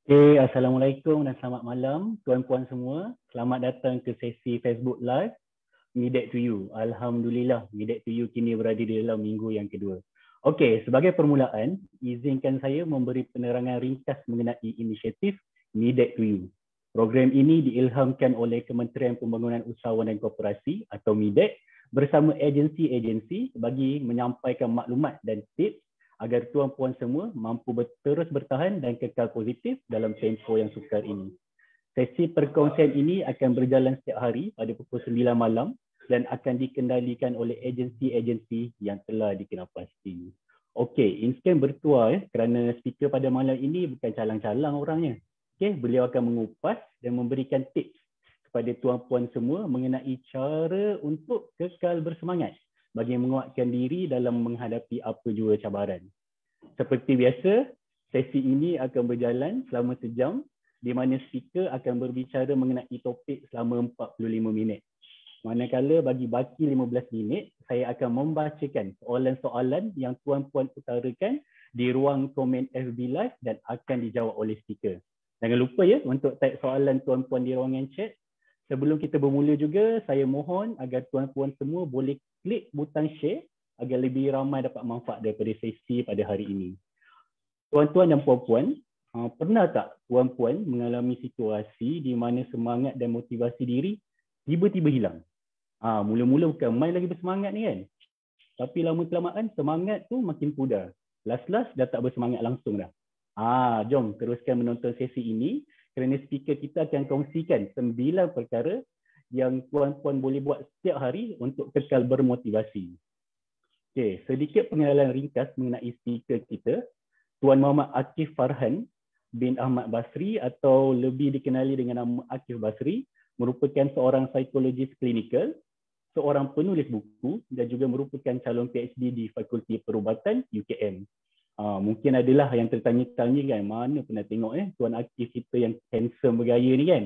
Okay, Assalamualaikum dan selamat malam tuan-puan semua. Selamat datang ke sesi Facebook Live Midek to You. Alhamdulillah, Midek to You kini berada di dalam minggu yang kedua. Okey, sebagai permulaan, izinkan saya memberi penerangan ringkas mengenai inisiatif Midek to You. Program ini diilhamkan oleh Kementerian Pembangunan Usahawan dan Koperasi atau MIDEK bersama agensi-agensi bagi menyampaikan maklumat dan tips agar tuan-puan semua mampu terus bertahan dan kekal positif dalam tempoh yang sukar ini. Sesi perkongsian ini akan berjalan setiap hari pada pukul 9 malam dan akan dikendalikan oleh agensi-agensi yang telah dikenal pasti. Okey, inskan bertuah kerana speaker pada malam ini bukan calang-calang orangnya. Okey, beliau akan mengupas dan memberikan tips kepada tuan-puan semua mengenai cara untuk kekal bersemangat bagi menguatkan diri dalam menghadapi apa jua cabaran. Seperti biasa, sesi ini akan berjalan selama sejam di mana speaker akan berbicara mengenai topik selama 45 minit. Manakala bagi baki 15 minit, saya akan membacakan soalan-soalan yang tuan-puan utarakan di ruang komen FB Live dan akan dijawab oleh speaker. Jangan lupa ya untuk type soalan tuan-puan di ruangan chat. Sebelum kita bermula juga, saya mohon agar tuan-puan semua boleh klik butang share agar lebih ramai dapat manfaat daripada sesi pada hari ini. Tuan-tuan dan puan-puan, pernah tak puan-puan mengalami situasi di mana semangat dan motivasi diri tiba-tiba hilang? Mula-mula bukan main lagi bersemangat ni kan. Tapi lama-kelamaan semangat tu makin pudar. Last-last dah tak bersemangat langsung dah. Jom teruskan menonton sesi ini kerana speaker kita akan kongsikan 9 perkara yang puan-puan boleh buat setiap hari untuk kekal bermotivasi. Okey, sedikit pengenalan ringkas mengenai speaker kita. Tuan Muhammad Akif Farhan bin Ahmad Basri atau lebih dikenali dengan nama Akif Basri merupakan seorang psikologis klinikal, seorang penulis buku dan juga merupakan calon PhD di Fakulti Perubatan UKM. Mungkin adalah yang tertanya-tanya kan, mana pernah tengok Tuan Akif kita yang handsome bergaya ni kan.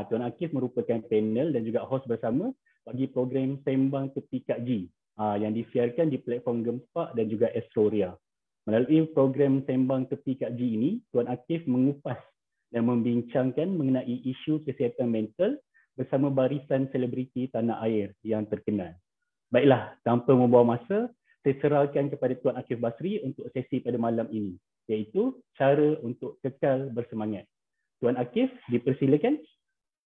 Tuan Akif merupakan panel dan juga host bersama bagi program Sembang Tepi Kak G yang disiarkan di platform Gempak dan juga Astroria. Melalui program Sembang Tepi Kak G ini, Tuan Akif mengupas dan membincangkan mengenai isu kesihatan mental bersama barisan selebriti tanah air yang terkenal. Baiklah, tanpa membuang masa, saya serahkan kepada Tuan Akif Basri untuk sesi pada malam ini, iaitu cara untuk kekal bersemangat. Tuan Akif, dipersilakan.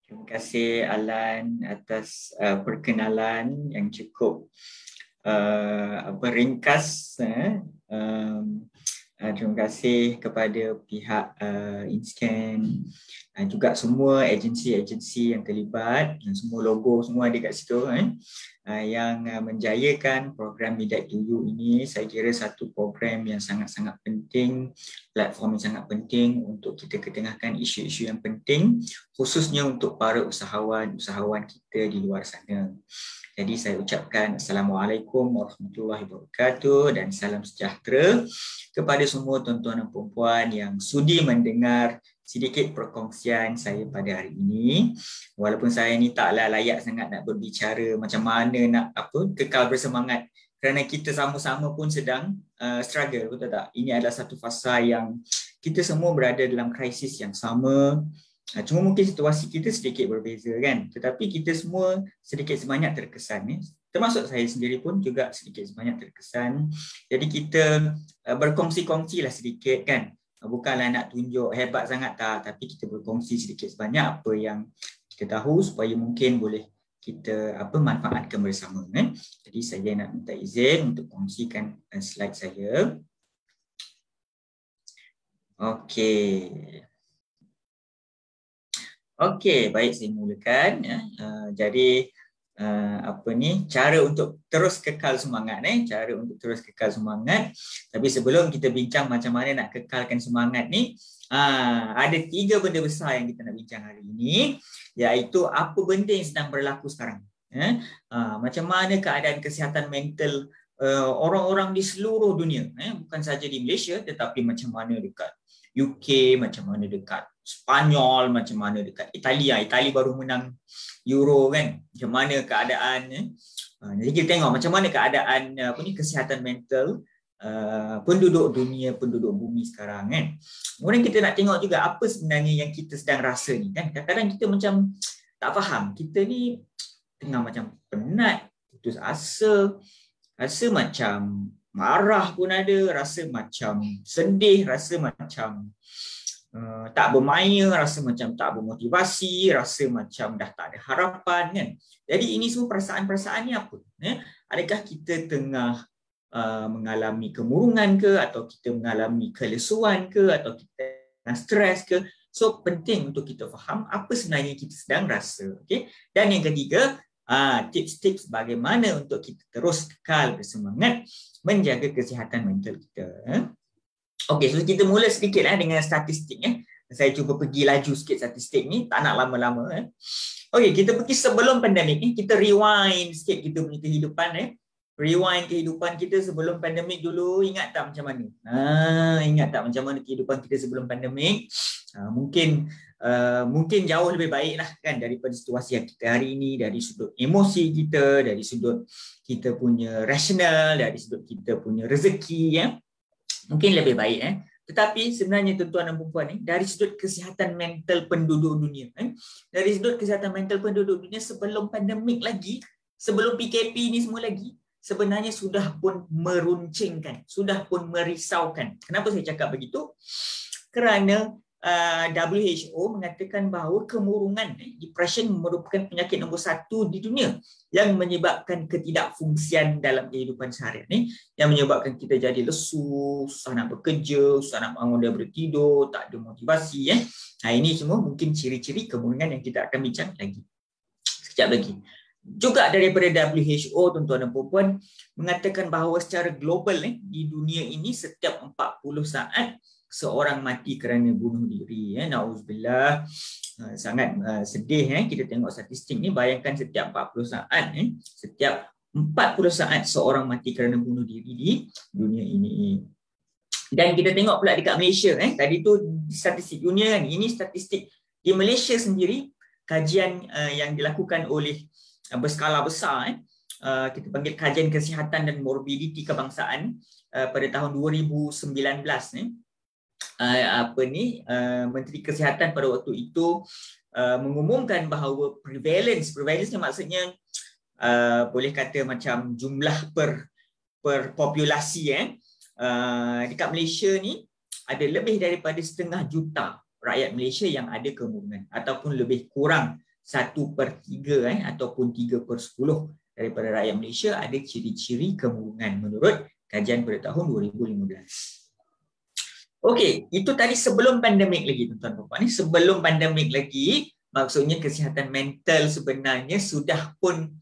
Terima kasih Alan atas perkenalan yang cukup ringkas. Terima kasih kepada pihak Inscan, juga semua agensi-agensi yang terlibat, semua logo semua ada kat situ yang menjayakan program Midnight to You ini. Saya kira satu program yang sangat-sangat penting, platform yang sangat penting untuk kita ketengahkan isu-isu yang penting, khususnya untuk para usahawan-usahawan kita di luar sana. Jadi saya ucapkan Assalamualaikum warahmatullahi wabarakatuh dan salam sejahtera kepada semua tuan-tuan dan puan-puan yang sudi mendengar sedikit perkongsian saya pada hari ini. Walaupun saya ni taklah layak sangat nak berbicara macam mana nak kekal bersemangat, kerana kita sama-sama pun sedang struggle, betul tak? Ini adalah satu fasa yang kita semua berada dalam krisis yang sama. Cuma mungkin situasi kita sedikit berbeza kan, tetapi kita semua sedikit sebanyak terkesan termasuk saya sendiri pun juga sedikit sebanyak terkesan. Jadi kita berkongsi-kongsi lah sedikit kan, bukanlah nak tunjuk hebat sangat tak, tapi kita berkongsi sedikit sebanyak apa yang kita tahu supaya mungkin boleh kita manfaatkan bersama Jadi saya nak minta izin untuk kongsikan slide saya. Okey, baik, saya mulakan jadi cara untuk terus kekal semangat cara untuk terus kekal semangat. Tapi sebelum kita bincang macam mana nak kekalkan semangat ni, ada 3 benda besar yang kita nak bincang hari ini, iaitu apa benda yang sedang berlaku sekarang, macam mana keadaan kesihatan mental orang-orang di seluruh dunia, bukan saja di Malaysia tetapi macam mana dekat UK, macam mana dekat Spanyol, macam mana dekat Italia. Italia baru menang Euro kan. Macam mana keadaan jadi kita tengok macam mana keadaan kesihatan mental penduduk dunia, penduduk bumi sekarang kan. Kemudian kita nak tengok juga apa sebenarnya yang kita sedang rasa ni kan. Kadang-kadang kita macam tak faham. Kita ni tengah macam penat, putus asa, rasa macam marah pun ada, rasa macam sedih, rasa macam tak bermaya, rasa macam tak bermotivasi, rasa macam dah tak ada harapan kan. Jadi ini semua perasaan-perasaan ni apa? Adakah kita tengah mengalami kemurungan ke, atau kita mengalami kelesuan ke, atau kita tengah stres ke? So penting untuk kita faham apa sebenarnya kita sedang rasa. Okay? Dan yang ketiga, tips-tips bagaimana untuk kita terus kekal bersemangat menjaga kesihatan mental kita. Okey, so kita mula sedikit dengan statistik. Saya cuba pergi laju sikit statistik ni, tak nak lama-lama. Okey, kita pergi sebelum pandemik ni, kita rewind sikit kita punya kehidupan. Rewind kehidupan kita sebelum pandemik dulu, ingat tak macam mana? Ingat tak macam mana kehidupan kita sebelum pandemik? Mungkin mungkin jauh lebih baik lah kan daripada situasi yang kita hari ini, dari sudut emosi kita, dari sudut kita punya rasional, dari sudut kita punya rezeki, ya. Mungkin lebih baik. Tetapi sebenarnya tuan-tuan dan puan-puan, dari sudut kesihatan mental penduduk dunia, dari sudut kesihatan mental penduduk dunia sebelum pandemik lagi, sebelum PKP ni semua lagi, sebenarnya sudah pun meruncingkan, sudah pun merisaukan. Kenapa saya cakap begitu? Kerana WHO mengatakan bahawa kemurungan, depression merupakan penyakit nombor 1 di dunia yang menyebabkan ketidakfungsian dalam kehidupan seharian, yang menyebabkan kita jadi lesu, susah nak bekerja, susah nak bangun daripada tidur, tak ada motivasi. Ini semua mungkin ciri-ciri kemurungan yang kita akan bincang lagi sekejap lagi. Juga daripada WHO, tuan-tuan dan puan-puan, mengatakan bahawa secara global di dunia ini setiap 40 saat seorang mati kerana bunuh diri. Na'udzubillah. Sangat sedih kita tengok statistik ni. Bayangkan setiap 40 saat, setiap 40 saat seorang mati kerana bunuh diri di dunia ini. Dan kita tengok pula dekat Malaysia, tadi tu statistik dunia kan, ini statistik di Malaysia sendiri. Kajian yang dilakukan oleh berskala besar, kita panggil kajian kesihatan dan morbiditi kebangsaan pada tahun 2019 Menteri Kesihatan pada waktu itu mengumumkan bahawa prevalence ni maksudnya boleh kata macam jumlah per populasi dekat Malaysia ni ada lebih daripada 500,000 rakyat Malaysia yang ada kemurungan, ataupun lebih kurang 1/3 ataupun 3/10 daripada rakyat Malaysia ada ciri-ciri kemurungan menurut kajian pada tahun 2015. Okey, itu tadi sebelum pandemik lagi, tuan-tuan dan puan. Sebelum pandemik lagi, maksudnya kesihatan mental sebenarnya sudah pun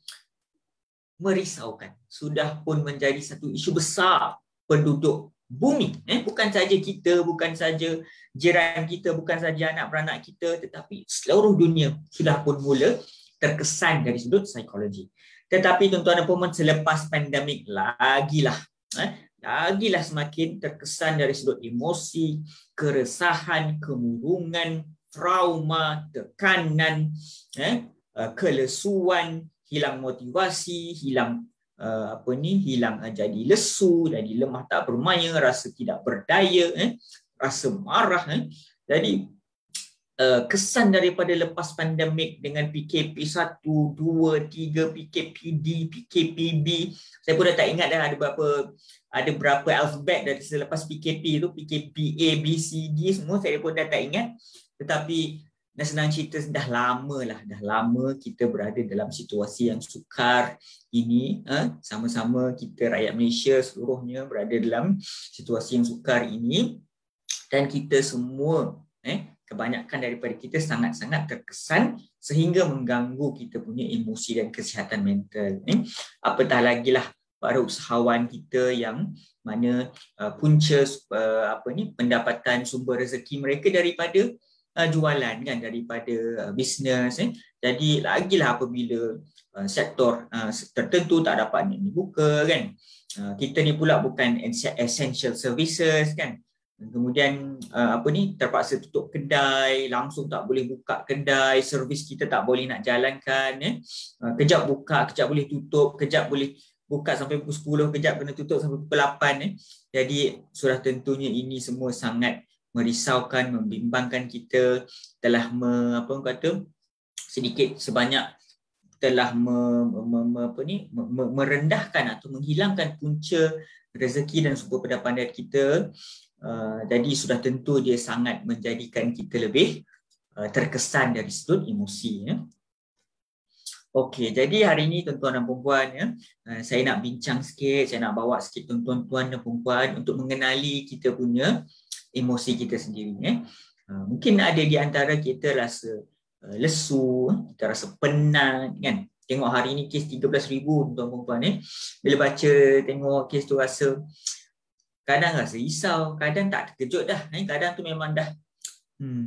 merisaukan, sudah pun menjadi satu isu besar penduduk bumi. Bukan saja kita, bukan saja jiran kita, bukan saja anak beranak kita, tetapi seluruh dunia sudah pun mula terkesan dari sudut psikologi. Tetapi tuan-tuan dan puan, selepas pandemik lagilah semakin terkesan dari sudut emosi, keresahan, kemurungan, trauma, tekanan, kelesuan, hilang motivasi, hilang jadi lesu, jadi lemah tak bermaya, rasa tidak berdaya, rasa marah. Jadi kesan daripada lepas pandemik dengan PKP 1, 2, 3, PKPD, PKPB, saya pun dah tak ingat dah ada berapa alfabet dari selepas PKP itu, PKP A, B, C, D semua saya pun dah tak ingat. Tetapi senang cerita, dah lama kita berada dalam situasi yang sukar ini. Sama-sama kita rakyat Malaysia seluruhnya berada dalam situasi yang sukar ini, dan kita semua kebanyakan daripada kita sangat-sangat terkesan sehingga mengganggu kita punya emosi dan kesihatan mental. Apatah lagi lah para usahawan kita yang mana punca pendapatan sumber rezeki mereka daripada jualan kan, daripada bisnes. Jadi lagilah apabila sektor tertentu tak dapat dibuka kan. Kita ni pula bukan essential services kan. Kemudian terpaksa tutup kedai, langsung tak boleh buka kedai, servis kita tak boleh nak jalankan. Kejap buka, kejap boleh tutup, kejap boleh buka sampai pukul 10, kejap kena tutup sampai pukul 8. Jadi sudah tentunya ini semua sangat merisaukan, membimbangkan kita, telah sedikit sebanyak telah merendahkan atau menghilangkan punca rezeki dan sumber pendapatan kita. Jadi sudah tentu dia sangat menjadikan kita lebih terkesan dari sudut emosi. Okey, jadi hari ini tuan-tuan dan puan-puan, saya nak bincang sikit, saya nak bawa sikit tuan-tuan dan puan-puan untuk mengenali kita punya emosi kita sendiri. Mungkin ada di antara kita rasa lesu, kita rasa penat kan. Tengok hari ini kes 13,000 tuan-tuan dan puan-puan. Bila baca tengok kes tu rasa kadang rasa risau, kadang tak terkejut dah. Kadang tu memang dah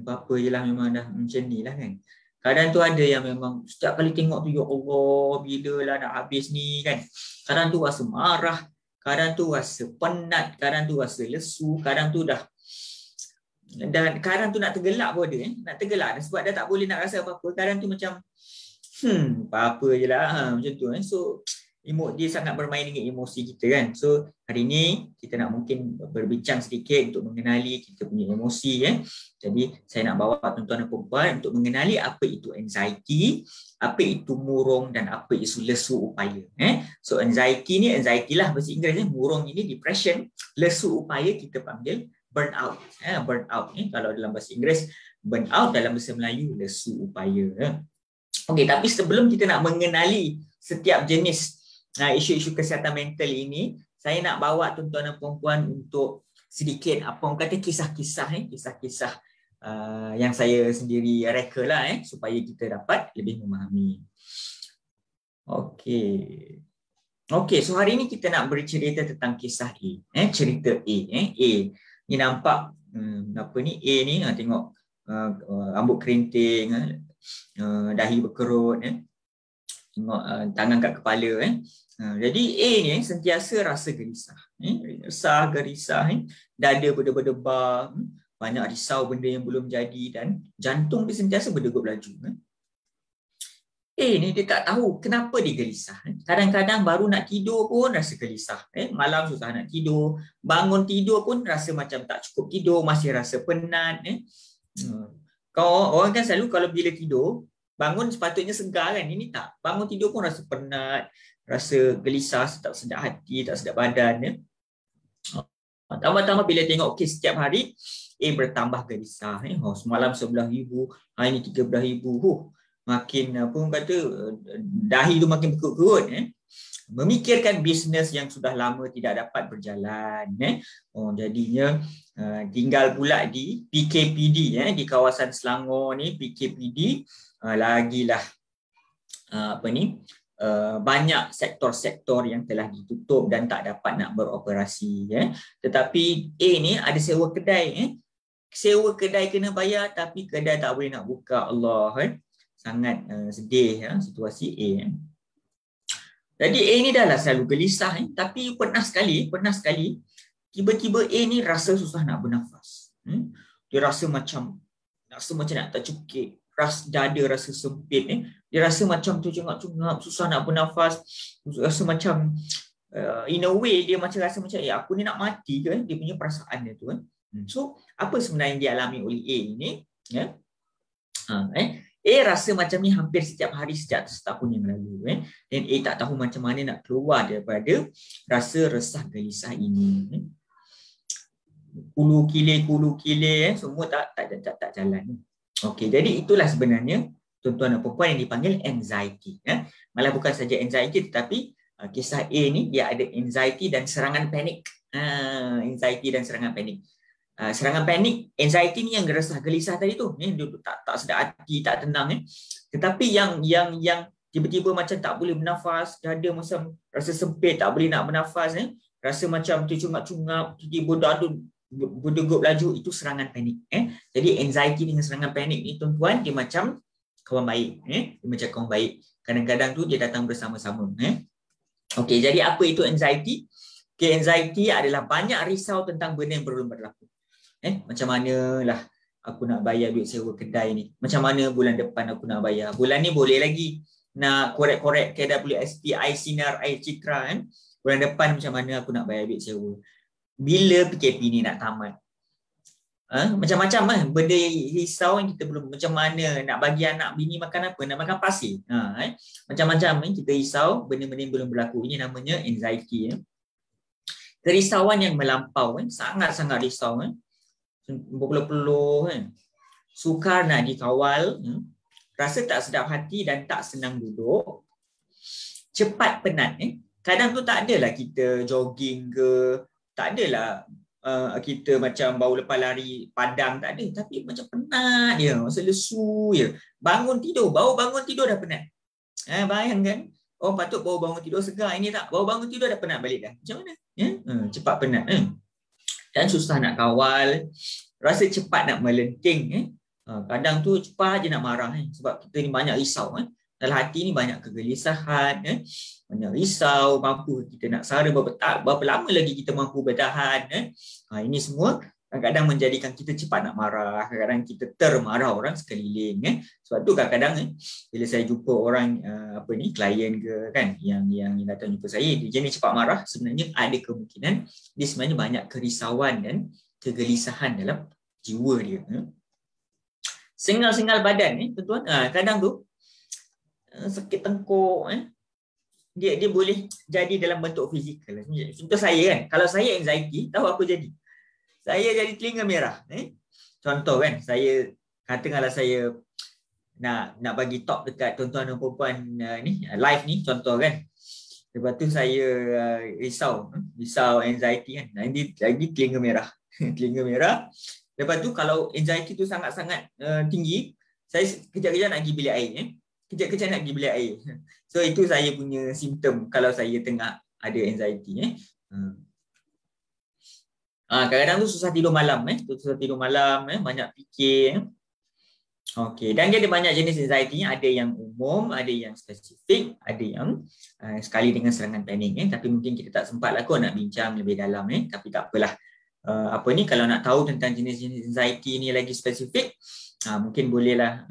apa je lah, memang dah macam ni lah kan. Kadang tu ada yang memang setiap kali tengok tu, ya Allah, bila lah nak habis ni kan. Kadang tu rasa marah, kadang tu rasa penat, kadang tu rasa lesu, kadang tu dah Dan kadang tu nak tergelak pun ada, nak tergelak sebab dia tak boleh nak rasa apa-apa. Kadang tu macam apa-apa je lah, macam tu. So dia sangat bermain dengan emosi kita kan. So hari ni kita nak mungkin berbincang sedikit untuk mengenali kita punya emosi. Jadi saya nak bawa tuan-tuan dan puan untuk mengenali apa itu anxiety, apa itu murung dan apa itu lesu upaya. So anxiety lah bahasa Inggeris, murung ini depression, lesu upaya kita panggil burnout. Burnout kalau dalam bahasa Inggeris, burnout dalam bahasa Melayu lesu upaya. Okey, tapi sebelum kita nak mengenali setiap jenis isu-isu kesihatan mental ini, saya nak bawa tuan-tuan dan puan-puan untuk sedikit apa orang kata kisah-kisah yang saya sendiri reka lah supaya kita dapat lebih memahami. Okey, so hari ini kita nak bercerita tentang kisah A. Cerita A. Ni nampak apa ni A ni, tengok rambut kerinting, dahi berkerut, tengok tangan kat kepala. Jadi A ni sentiasa rasa gerisah, gerisah, dada berdebar-debar, banyak risau benda yang belum jadi dan jantung dia sentiasa berdegup laju. A ni dia tak tahu kenapa dia gerisah. Kadang-kadang baru nak tidur pun rasa gerisah. Malam susah nak tidur, bangun tidur pun rasa macam tak cukup tidur, masih rasa penat. Orang kan selalu kalau bila tidur, bangun sepatutnya segar kan, ini tak. Bangun tidur pun rasa penat, rasa gelisah, tak sedap hati, tak sedap badan. Tambah-tambah bila tengok kes setiap hari, bertambah gelisah. Semalam 11,000, hari ni 13,000. Makin apa orang kata, dahi tu makin berkerut-kerut. Memikirkan bisnes yang sudah lama tidak dapat berjalan. Jadinya tinggal pula di PKPD, di kawasan Selangor ni, PKPD lagilah banyak sektor-sektor yang telah ditutup dan tak dapat nak beroperasi. Tetapi A ni ada sewa kedai. Sewa kedai kena bayar tapi kedai tak boleh nak buka. Allah, sangat sedih situasi A. Jadi A ni dah lah selalu gelisah, tapi pernah sekali tiba-tiba A ni rasa susah nak bernafas. Dia rasa macam nak tercekik, dada rasa sempit. Dia rasa macam tercungap-cungap, susah nak bernafas, rasa macam in a way dia macam rasa macam aku ni nak mati ke, dia punya perasaan dia tu. So apa sebenarnya yang dialami oleh A ini? A rasa macam ni hampir setiap hari sejak setahun yang lalu. Dan A tak tahu macam mana nak keluar daripada rasa resah gelisah ini. Kulu kile, semua tak jalan. Okey, jadi itulah sebenarnya tuan-tuan dan puan yang dipanggil anxiety. Malah bukan saja anxiety tetapi kisah A ni dia ada anxiety dan serangan panik. Anxiety dan serangan panik. Serangan panik, anxiety ni yang resah gelisah tadi tu, dia tak sedap hati, tak tenang. Tetapi yang tiba-tiba macam tak boleh bernafas, dada macam rasa sempit, tak boleh nak bernafas, rasa macam tercungap-cungap, tiba-tiba dada berdegup laju, itu serangan panik. Jadi anxiety dengan serangan panik ni tuan-tuan, dia macam kawan baik. Dia macam kawan baik. Kadang-kadang tu dia datang bersama-sama. Okey, jadi apa itu anxiety? Okay, anxiety adalah banyak risau tentang benda yang belum berlaku. Macam mana lah aku nak bayar duit sewa kedai ni? Macam mana bulan depan aku nak bayar? Bulan ni boleh lagi nak korek-korek KWSP, Sinar, Citra. Bulan depan macam mana aku nak bayar duit sewa? Bila PKP ni nak tamat? Macam-macam benda risau yang kita belum, macam mana nak bagi anak bini makan apa? Nak makan pasir. Macam-macam kita risau benda-benda yang belum berlaku. Ini namanya anxiety. Kerisauan yang melampau, sangat-sangat risau. Berpeluh-peluh, sukar nak dikawal, rasa tak sedap hati dan tak senang duduk, cepat penat. Kadang tu tak adalah kita jogging ke, tak adalah kita macam baru lepas lari padang, tak ada, tapi macam penat je, masa lesu je. Baru bangun tidur dah penat. Bayangkan, patut baru bangun tidur segar, ini tak, baru bangun tidur dah penat balik dah. Macam mana? Cepat penat. Dan susah nak kawal, rasa cepat nak melenting. Kadang tu cepat je nak marah sebab kita ni banyak risau. Dalam hati ni banyak kegelisahan, banyak risau, mampu kita nak sara berapa lama lagi kita mampu bertahan. Ini semua kadang-kadang menjadikan kita cepat nak marah, kadang-kadang kita termarah orang sekeliling. Sebab tu kadang-kadang bila saya jumpa orang klien ke kan yang datang jumpa saya, dia jenis cepat marah, sebenarnya ada kemungkinan dia sebenarnya banyak kerisauan dan kegelisahan dalam jiwa dia. Sengal-sengal badan tuan-tuan, kadang tu sakit tengkuk, dia boleh jadi dalam bentuk fizikal. Contoh saya kan, kalau saya anxiety, tahu apa jadi? Saya jadi telinga merah. Contoh kan, saya katakanlah saya nak bagi talk dekat tuan-tuan dan puan ni live ni, contoh kan. Lepas tu saya risau anxiety kan. Lagi telinga merah. Telinga merah. Lepas tu kalau anxiety tu sangat-sangat tinggi, saya kejap-kejap nak pergi bilik air. Kejap-kejap nak pergi bilik air. So itu saya punya simptom kalau saya tengah ada anxiety. Kadang-kadang tu susah tidur malam. Banyak fikir. Okey, dan dia ada banyak jenis anxiety. Ada yang umum, ada yang spesifik, ada yang sekali dengan serangan panik. Tapi mungkin kita tak sempat lah kot nak bincang lebih dalam. Tapi tak apalah. Kalau nak tahu tentang jenis-jenis anxiety ni lagi spesifik, mungkin bolehlah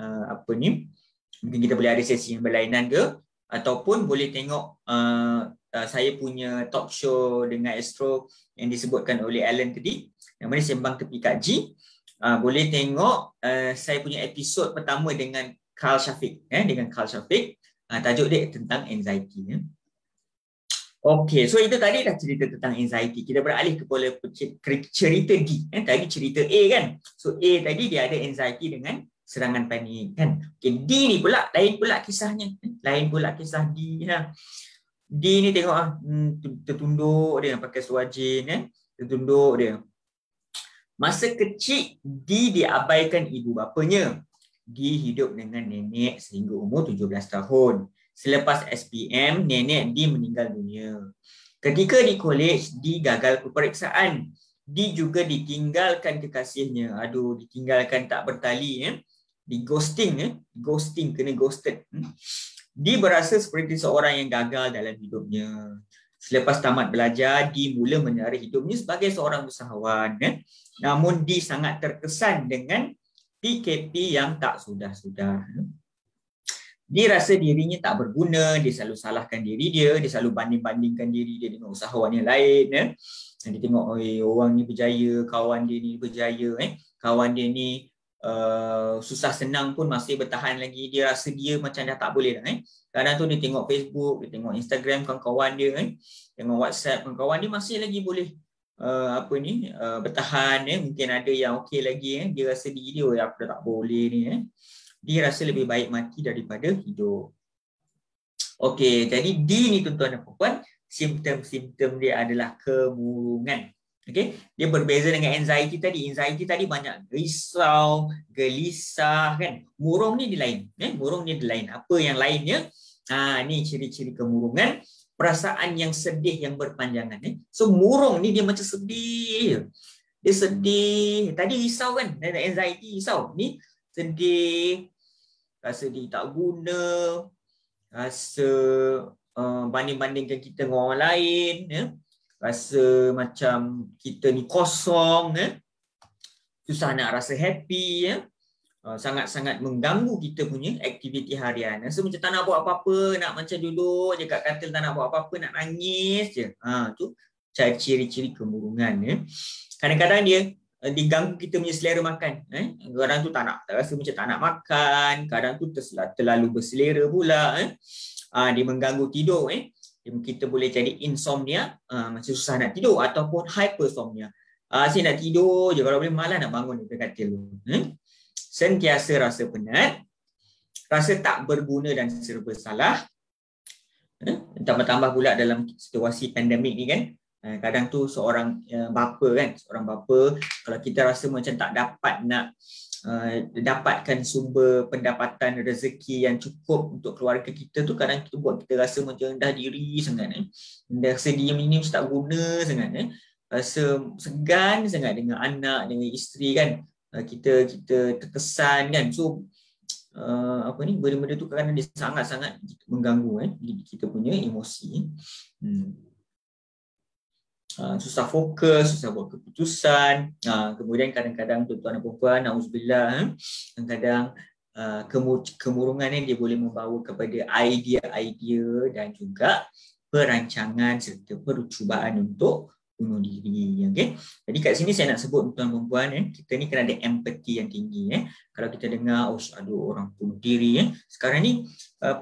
mungkin kita boleh ada sesi yang berlainan ke, ataupun boleh tengok saya punya talk show dengan Astro yang disebutkan oleh Alan tadi, yang mana Sembang Tepi Kak G. Boleh tengok saya punya episod pertama dengan Carl Syafiq. Tajuk dia tentang anxiety. Okey, so itu tadi dah cerita tentang anxiety. Kita beralih kepada cerita D. Tadi cerita A kan. So A tadi dia ada anxiety dengan serangan panik kan. Okay, D ni pula lain pula kisahnya. Lain pula kisah D. D ni tengok tertunduk dia pakai seluar jeans tertunduk dia. Masa kecil D diabaikan ibu bapanya. D hidup dengan nenek sehingga umur 17 tahun. Selepas SPM, nenek D meninggal dunia. Ketika di kolej, D gagal peperiksaan. D juga ditinggalkan kekasihnya. Ditinggalkan tak bertali. Di ghosting. Ghosting, kena ghosted. D berasa seperti seorang yang gagal dalam hidupnya. Selepas tamat belajar, D mula menyara hidupnya sebagai seorang usahawan. Namun D sangat terkesan dengan PKP yang tak sudah-sudah. Dia rasa dirinya tak berguna, dia selalu salahkan diri dia selalu banding-bandingkan diri dia dengan usahawan yang lain. Dia tengok orang ni berjaya, kawan dia ni berjaya, kawan dia ni susah senang pun masih bertahan lagi. Dia rasa dia macam dah tak boleh dah. Kadang tu dia tengok Facebook, dia tengok Instagram kawan-kawan dia, tengok WhatsApp kawan-kawan dia masih lagi boleh bertahan. Mungkin ada yang okey lagi. Dia rasa diri dia aku dah tak boleh ni. Dia rasa lebih baik mati daripada hidup. Okey, jadi D ni tuan-tuan dan puan, simptom-simptom dia adalah kemurungan. Okey, dia berbeza dengan anxiety tadi. Anxiety tadi banyak risau, gelisah kan. Murung ni dia lain. Murung ni dia lain. Apa yang lainnya? Ni ciri-ciri kemurungan. Perasaan yang sedih yang berpanjangan. So murung ni dia macam sedih. Dia sedih. Tadi risau kan? Anxiety risau. Ni sedih. Rasa dia tak guna, rasa banding-bandingkan kita dengan orang lain, rasa macam kita ni kosong, susah nak rasa happy, sangat-sangat mengganggu kita punya aktiviti harian. Rasa macam tak nak buat apa-apa, nak macam duduk je kat katil, tak nak buat apa-apa, nak nangis je. Tu ciri-ciri kemurungan. Kadang-kadang dia diganggu kita punya selera makan. Kadang tu tak rasa macam tak nak makan, kadang tu terlalu berselera pula. Dia mengganggu tidur. Kita boleh jadi insomnia, macam susah nak tidur, ataupun hypersomnia. Saya nak tidur je, kalau boleh malas nak bangun daripada katil tu. Sentiasa rasa penat, rasa tak berguna dan serba salah. Tambah-tambah pula dalam situasi pandemik ni kan, kadang tu seorang bapa kan, kalau kita rasa macam tak dapat nak dapatkan sumber pendapatan rezeki yang cukup untuk keluarga kita tu, kadang kita buat kita rasa macam rendah diri sangat, rasa dia ini macam tak guna sangat, rasa segan sangat dengan anak, dengan isteri kan, kita terkesan kan. So benda-benda tu kadang dia sangat-sangat mengganggu kita punya emosi. susah fokus, susah buat keputusan. Kemudian kadang-kadang tuan-tuan dan puan-puan, na'udzubillah, kadang-kadang kemurungan ni dia boleh membawa kepada idea-idea dan juga perancangan serta percubaan untuk bunuh diri. Okay? Jadi kat sini saya nak sebut tuan-tuan dan puan, kita ni kena ada empati yang tinggi. Kalau kita dengar, oh ada orang bunuh diri. Sekarang ni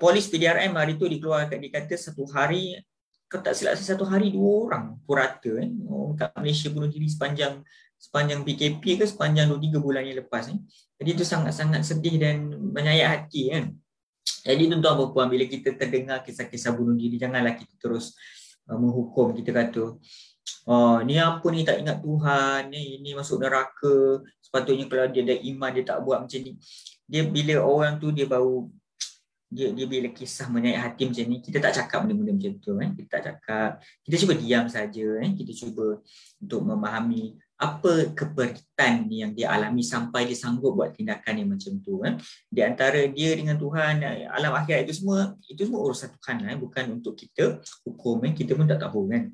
polis PDRM hari tu dikeluarkan, dikata satu hari, kalau tak silap saya, 1 hari 2 orang purata kat Malaysia bunuh diri sepanjang PKP ke sepanjang 2-3 bulan yang lepas. Jadi itu sangat-sangat sedih dan menyayat hati. Jadi tuan-tuan dan puan, bila kita terdengar kisah-kisah bunuh diri, janganlah kita terus menghukum. Kita kata, oh, ni apa ni, tak ingat Tuhan, ini masuk neraka, sepatutnya kalau dia ada iman dia tak buat macam ni. Dia bila orang tu dia baru dia bila kisah menyayat hati macam ni, kita tak cakap benda-benda macam tu. Kita tak cakap, kita cuba diam saja. Kita cuba untuk memahami apa keperitan yang dia alami sampai dia sanggup buat tindakan yang macam tu. Di antara dia dengan Tuhan, alam akhirat itu semua urusan Tuhan lah, bukan untuk kita hukum. Kita pun tak tahu kan.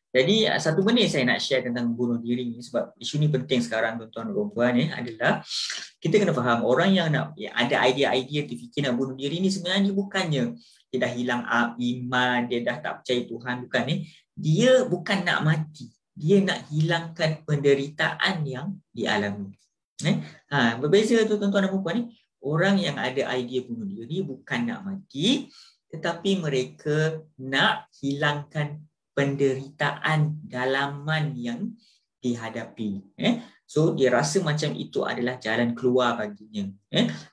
Jadi satu benda yang saya nak share tentang bunuh diri ni, sebab isu ni penting sekarang tuan-tuan dan puan, adalah kita kena faham orang yang nak ada idea-idea terfikir nak bunuh diri ni sebenarnya bukannya dia dah hilang iman, dia dah tak percaya Tuhan, bukan dia bukan nak mati, dia nak hilangkan penderitaan yang dialami. Berbeza tu tuan-tuan dan puan ni, orang yang ada idea bunuh diri bukan nak mati, tetapi mereka nak hilangkan penderitaan dalaman yang dihadapi. So dia rasa macam itu adalah jalan keluar baginya.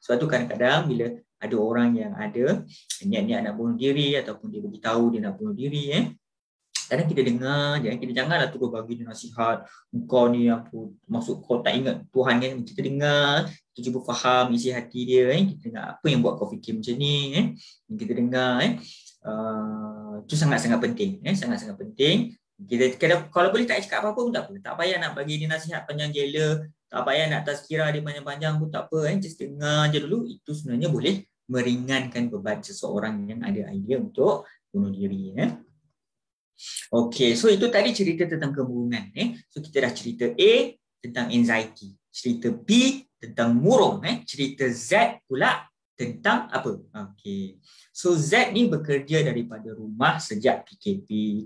Sebab tu kadang-kadang bila ada orang yang ada niat-niat nak bunuh diri ataupun dia beritahu dia nak bunuh diri, kadang kita dengar, janganlah terus bagi dia nasihat, kau ni apa, maksud kau tak ingat Tuhan kan. Kita dengar, kita cuba faham isi hati dia, kita dengar apa yang buat kau fikir macam ni, kita dengar, itu sangat-sangat penting. Sangat-sangat penting. Kita kalau boleh tak cakap apa-apa pun tak apa. Tak payah nak bagi dia nasihat panjang jela, tak payah nak tazkirah dia panjang-panjang pun tak apa. Just dengar je dulu. Itu sebenarnya boleh meringankan beban seseorang yang ada idea untuk bunuh diri. Okey, so itu tadi cerita tentang kemurungan. So kita dah cerita A tentang anxiety, cerita B tentang murung, cerita Z pula tentang apa? Okey. So Z ni bekerja daripada rumah sejak PKP.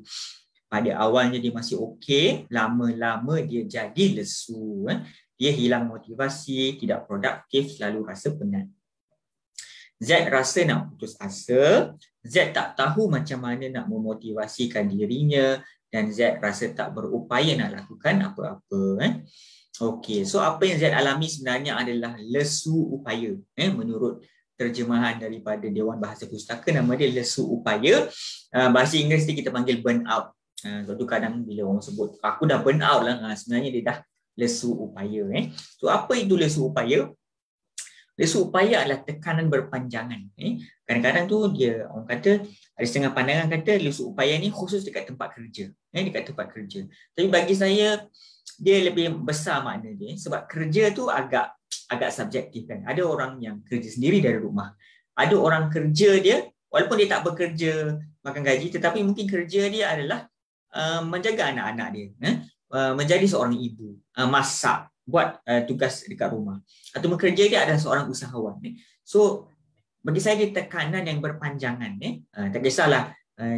Pada awalnya dia masih okey, lama-lama dia jadi lesu. Dia hilang motivasi, tidak produktif, selalu rasa penat. Z rasa nak putus asa, Z tak tahu macam mana nak memotivasikan dirinya, dan Z rasa tak berupaya nak lakukan apa-apa. Okey, so apa yang Z alami sebenarnya adalah lesu upaya. Menurut terjemahan daripada Dewan Bahasa Pustaka, nama dia lesu upaya. Bahasa Inggeris kita panggil burn out. Suatu kadang bila orang sebut aku dah burn out lah, sebenarnya dia dah lesu upaya. So apa itu lesu upaya? Lesu upaya adalah tekanan berpanjangan. Kadang-kadang tu dia orang kata, ada setengah pandangan kata lesu upaya ni khusus dekat tempat kerja. Dekat tempat kerja. Tapi bagi saya dia lebih besar makna dia, sebab kerja tu agak subjektif kan. Ada orang yang kerja sendiri dari rumah. Ada orang kerja dia walaupun dia tak bekerja makan gaji, tetapi mungkin kerja dia adalah menjaga anak-anak dia, menjadi seorang ibu, masak, buat tugas dekat rumah, atau kerja dia adalah seorang usahawan. So bagi saya dia tekanan yang berpanjangan. Tak kisahlah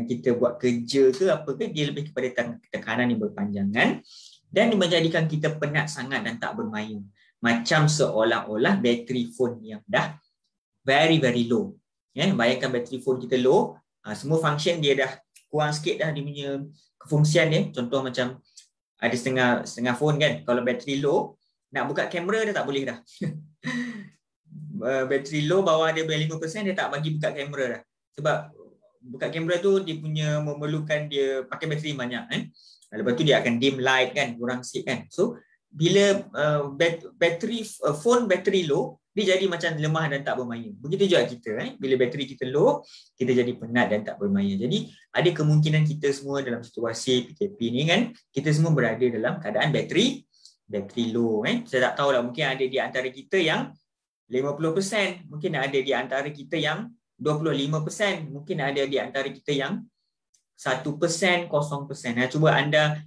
kita buat kerja ke apa ke, dia lebih kepada tekanan yang berpanjangan dan menjadikan kita penat sangat dan tak bermaya. Macam seolah-olah bateri phone yang dah very low. Bayangkan bateri phone kita low, semua function dia dah kurang sikit dah dia punya kefungsian dia. Contoh macam ada setengah phone kan, kalau bateri low, nak buka kamera dia tak boleh dah. Bateri low bawah dia 5%, dia tak bagi buka kamera dah. Sebab buka kamera tu dia punya memerlukan dia pakai bateri banyak. Lepas tu dia akan dim light kan, kurang sikit kan. So bila phone bateri low, dia jadi macam lemah dan tak bermaya. Begitu juga kita, bila bateri kita low, kita jadi penat dan tak bermaya. Jadi ada kemungkinan kita semua dalam situasi PKP ni kan, kita semua berada dalam keadaan bateri low. Saya tak tahu lah, mungkin ada di antara kita yang 50%, mungkin ada di antara kita yang 25%, mungkin ada di antara kita yang 1%, 0%. Cuba anda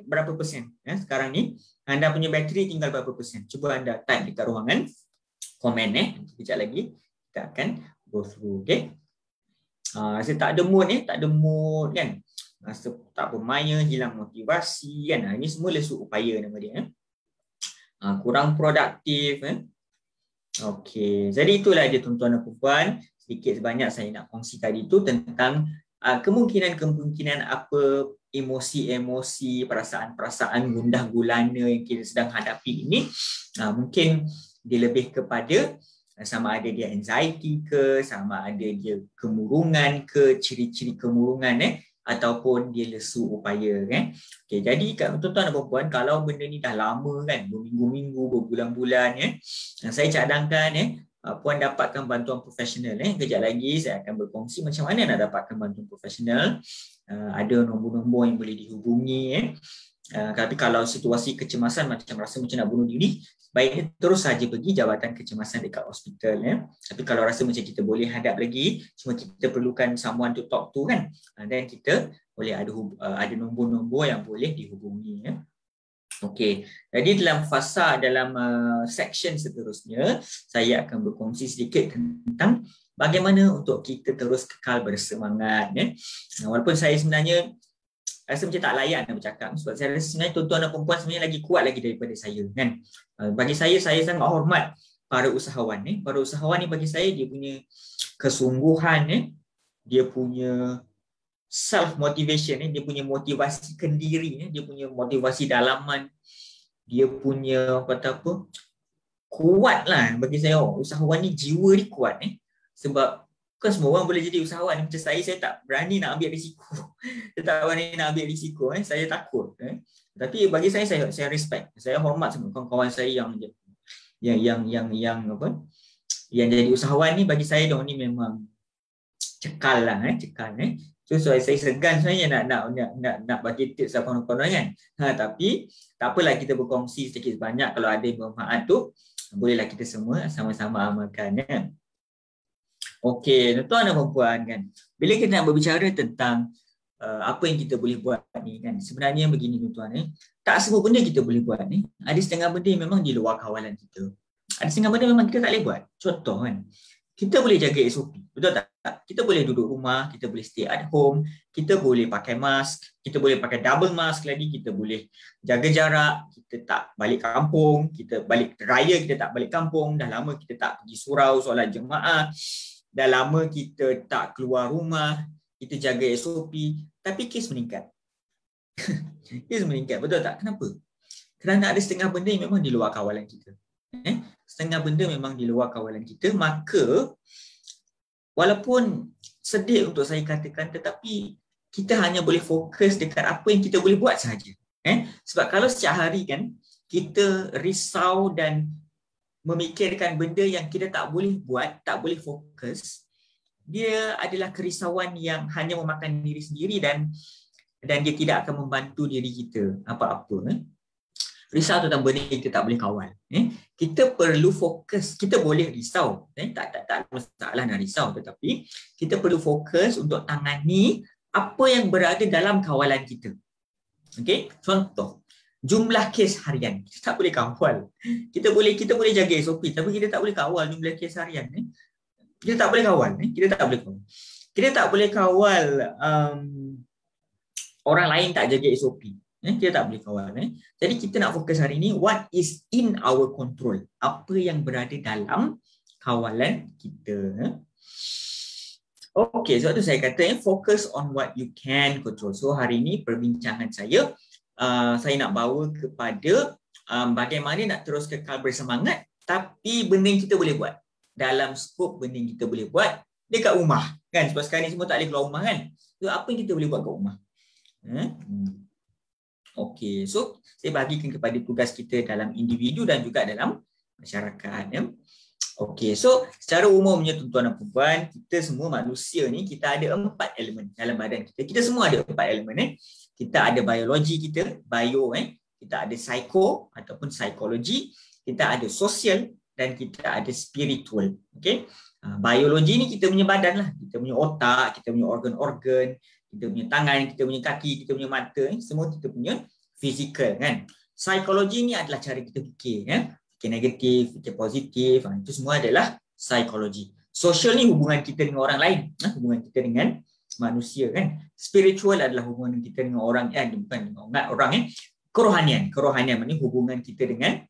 berapa persen sekarang ni? Anda punya bateri tinggal berapa persen? Cuba anda type dekat ruangan komen sekejap lagi kita akan go through. Okey. Rasa tak ada mood tak ada mood kan? Rasa tak bermaya, hilang motivasi kan? Ini semua lesu upaya nama dia. Kurang produktif. Okey, jadi itulah dia tuan-tuan dan puan, sedikit sebanyak saya nak kongsi tadi itu tentang kemungkinan apa emosi-emosi, perasaan-perasaan gundah gulana yang kita sedang hadapi ini. Mungkin dia lebih kepada sama ada dia anxiety ke, sama ada dia kemurungan ke, ciri-ciri kemurungan ataupun dia lesu upaya kan. Okey, jadi tuan-tuan dan puan, kalau benda ni dah lama kan, berminggu-minggu, berbulan-bulan saya cadangkan puan dapatkan bantuan profesional. Kejap lagi saya akan berkongsi macam mana nak dapatkan bantuan profesional. Ada nombor-nombor yang boleh dihubungi. Tapi kalau situasi kecemasan macam rasa macam nak bunuh diri, baiknya terus saja pergi jabatan kecemasan dekat hospital. Tapi kalau rasa macam kita boleh hadap lagi, cuma kita perlukan someone to talk to kan, dan kita boleh ada nombor-nombor yang boleh dihubungi. Okey, jadi dalam section seterusnya saya akan berkongsi sedikit tentang bagaimana untuk kita terus kekal bersemangat. Walaupun saya sebenarnya rasa macam tak layak nak bercakap sebab saya rasa sebenarnya tuan-tuan dan puan sebenarnya lagi kuat lagi daripada saya kan. Bagi saya sangat hormat para usahawan. Para usahawan ni bagi saya dia punya kesungguhan, dia punya self motivation, dia punya motivasi kendiri, dia punya motivasi dalaman, dia punya apa kuat lah bagi saya. Usahawan ni jiwa ni kuat sebab bukan semua orang boleh jadi usahawan. Macam saya tak berani nak ambil risiko. Saya tak berani nak ambil risiko, saya takut. Tapi bagi saya respect, saya hormat sama kawan-kawan saya yang jadi usahawan ni. Bagi saya diorang ni memang cekal lah, So saya segan sebenarnya nak bagi tips apa konon kan. Tapi tak apalah, kita berkongsi sedikit banyak. Kalau ada bermanfaat tu, bolehlah kita semua sama-sama amalkan. Okey, tuan-tuan dan puan kan. Bila kita nak berbicara tentang apa yang kita boleh buat ni kan, sebenarnya begini tuan-tuan, tak semua benda kita boleh buat ni. Ada setengah benda yang memang di luar kawalan kita. Ada setengah benda memang kita tak boleh buat. Contoh kan, kita boleh jaga SOP, betul tak? Kita boleh duduk rumah, kita boleh stay at home, kita boleh pakai mask, kita boleh pakai double mask lagi, kita boleh jaga jarak, kita tak balik kampung, kita balik raya kita tak balik kampung, dah lama kita tak pergi surau solat jemaah, dah lama kita tak keluar rumah, kita jaga SOP, tapi kes meningkat. Kes meningkat, betul tak? Kenapa? Kerana ada setengah benda yang memang di luar kawalan kita. Setengah benda memang di luar kawalan kita, maka walaupun sedih untuk saya katakan, tetapi kita hanya boleh fokus dekat apa yang kita boleh buat sahaja. Sebab kalau setiap hari kan kita risau dan memikirkan benda yang kita tak boleh buat, tak boleh fokus, dia adalah kerisauan yang hanya memakan diri sendiri dan dia tidak akan membantu diri kita apa-apa. Risau tentang benda yang kita tak boleh kawal. Kita perlu fokus. Kita boleh risau. Tak masalah nak risau. Tetapi kita perlu fokus untuk tangani apa yang berada dalam kawalan kita. Okay? Contoh, jumlah kes harian. Kita tak boleh kawal. Kita boleh jaga SOP, tapi kita tak boleh kawal jumlah kes harian. Kita tak boleh kawal. Kita tak boleh kawal orang lain tak jaga SOP. Kita tak boleh kawal. Jadi kita nak fokus hari ini, what is in our control? Apa yang berada dalam kawalan kita. Okey, sebab tu saya kata focus on what you can control. So hari ini perbincangan saya nak bawa kepada bagaimana nak terus kekal bersemangat, tapi benda yang kita boleh buat. Dalam skop benda yang kita boleh buat dekat rumah. Kan? Sebab sekarang ni semua tak boleh keluar rumah kan. So apa yang kita boleh buat kat rumah? Okey, so saya bagikan kepada tugas kita dalam individu dan juga dalam masyarakat. Okey, so secara umumnya tuan-tuan dan puan, kita semua manusia ni kita ada 4 elemen dalam badan kita. Kita semua ada 4 elemen. Kita ada biologi kita, bio, kita ada psycho ataupun psikologi, kita ada sosial dan kita ada spiritual. Okey. Biologi ni kita punya badan lah, kita punya otak, kita punya organ-organ, Kita punya tangan, kita punya kaki, kita punya mata, semua kita punya fizikal kan. Psikologi ni adalah cara kita fikir ya. Fikir negatif, fikir positif, itu semua adalah psikologi. Social ni hubungan kita dengan orang lain, hubungan kita dengan manusia kan. Spiritual adalah hubungan kita dengan orang, bukan dengan orang kerohanian. Kerohanian maknanya hubungan kita dengan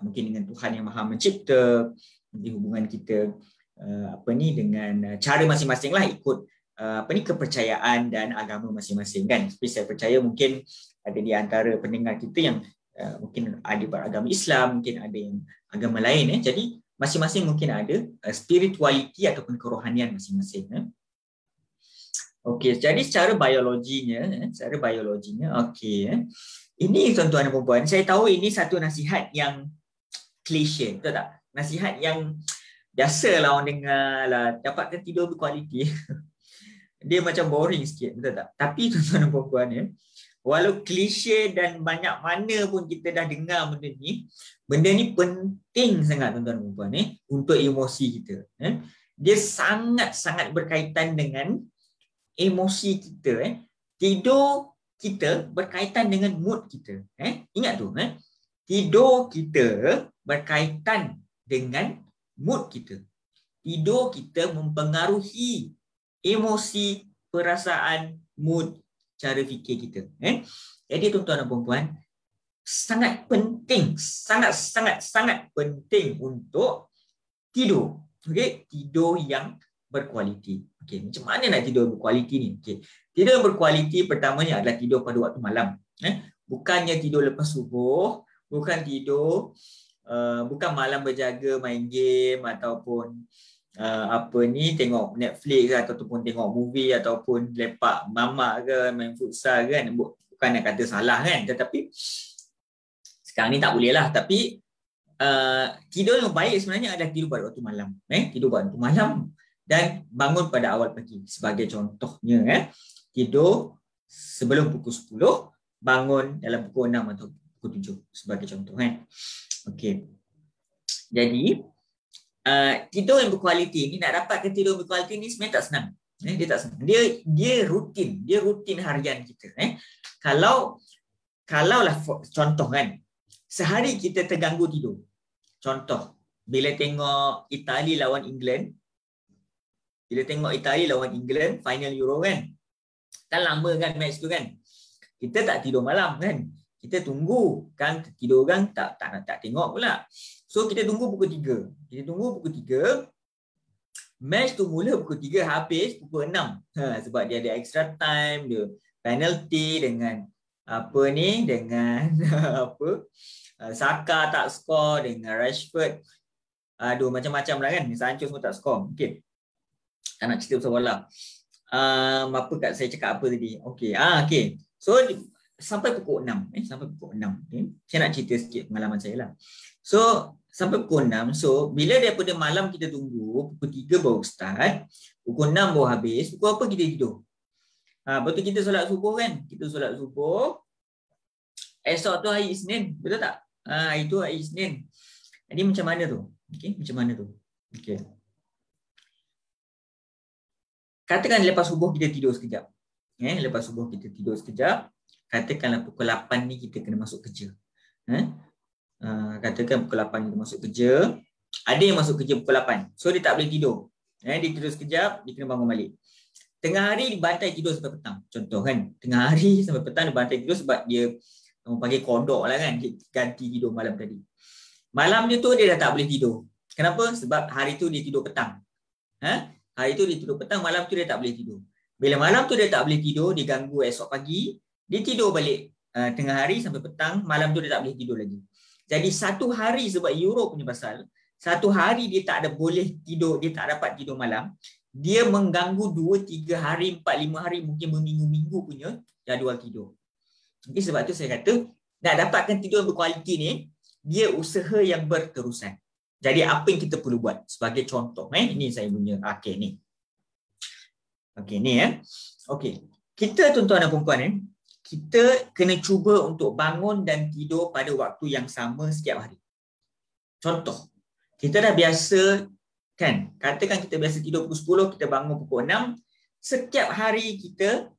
mungkin dengan Tuhan yang Maha Mencipta, mungkin hubungan kita dengan cara masing-masing lah ikut kepercayaan dan agama masing-masing kan. Tapi saya percaya mungkin ada di antara pendengar kita yang mungkin ada beragama Islam, mungkin ada yang agama lain Jadi masing-masing mungkin ada spirituality ataupun kerohanian masing-masing Okey, jadi secara biologinya okey ini tuan-tuan dan puan-puan, saya tahu ini satu nasihat yang klise, betul tak? Nasihat yang biasalah orang dengar lah, dapatkan tidur berkualiti. Dia macam boring sikit, betul tak? Tapi tuan-tuan dan puan-puan walau klise dan banyak mana pun kita dah dengar benda ni penting sangat tuan-tuan dan puan-puan untuk emosi kita. Dia sangat-sangat berkaitan dengan emosi kita. Tidur kita berkaitan dengan mood kita. Ingat tu, tidur kita berkaitan dengan mood kita. Tidur kita mempengaruhi emosi, perasaan, mood, cara fikir kita. Jadi tuan-tuan dan puan-puan, sangat penting, sangat penting untuk tidur. Okey, tidur yang berkualiti. Okey, macam mana nak tidur berkualiti ni? Okey, tidur berkualiti pertamanya adalah tidur pada waktu malam. Bukannya tidur lepas subuh, bukan tidur bukan malam berjaga main game ataupun tengok Netflix ataupun tengok movie ataupun lepak mamak ke main futsal kan. Bukan nak kata salah kan, tetapi sekarang ni tak boleh lah. Tapi tidur yang baik sebenarnya adalah tidur pada waktu malam. Tidur pada waktu malam dan bangun pada awal pagi. Sebagai contohnya tidur sebelum pukul 10, bangun dalam pukul 6 atau pukul 7 sebagai contoh Okey. Jadi tidur yang berkualiti ni, nak dapatkan tidur berkualiti ni sebenarnya tak senang. Dia tak senang. Dia rutin harian kita. Kalau lah contoh kan, sehari kita terganggu tidur. Contoh, bila tengok Itali lawan England, final Euro kan lama kan match tu kan. Kita tak tidur malam kan. Kita tunggu kan, tidur orang tak tengok pula. So kita tunggu pukul 3. Match tu mula pukul 3, habis pukul 6. Sebab dia ada extra time, dia penalty dengan Saka tak skor, dengan Rashford. Aduh, macam-macam lah kan. Sancho semua tak skor. Okey. Tak nak cerita pasal bola. Saya cakap apa tadi? Okey. Okey. So sampai pukul 6. Okay. Saya nak cerita sikit pengalaman saya lah. So sampai pukul 6. So bila daripada malam kita tunggu, pukul 3 baru start, pukul 6 baru habis, pukul apa kita tidur? Lepas tu kita solat subuh kan? Kita solat subuh. Esok tu hari Isnin, betul tak? Itu hari Isnin. Jadi macam mana tu? Okey, macam mana tu? Okey. Katakan lepas subuh kita tidur sekejap. Lepas subuh kita tidur sekejap. Katakanlah pukul 8 ni kita kena masuk kerja. Katakan pukul 8 kita masuk kerja. Ada yang masuk kerja pukul 8. So dia tak boleh tidur. Dia tidur sekejap, dia kena bangun balik. Tengah hari dibantai tidur sampai petang. Contoh kan, tengah hari sampai petang dibantai tidur sebab dia panggil kodok lah kan, dia ganti tidur malam tadi. Malam dia tu dia dah tak boleh tidur. Kenapa? Sebab hari tu dia tidur petang. Hari tu dia tidur petang, malam tu dia tak boleh tidur. Bila malam tu dia tak boleh tidur, dia ganggu esok pagi, dia tidur balik tengah hari sampai petang, malam tu dia tak boleh tidur lagi. Jadi satu hari, sebab Euro punya pasal, satu hari dia tak ada boleh tidur, dia tak dapat tidur malam, dia mengganggu 2, 3 hari, 4, 5 hari, mungkin berminggu-minggu punya jadual tidur. Okay, sebab tu saya kata, nak dapatkan tidur yang berkualiti ni, dia usaha yang berterusan. Jadi apa yang kita perlu buat? Sebagai contoh, ini saya punya ni. Okey, ni Okey. Kita tuan-tuan dan puan-puan kita kena cuba untuk bangun dan tidur pada waktu yang sama setiap hari. Contoh, kita dah biasa kan, katakan kita biasa tidur pukul 10, kita bangun pukul 6. Setiap hari kita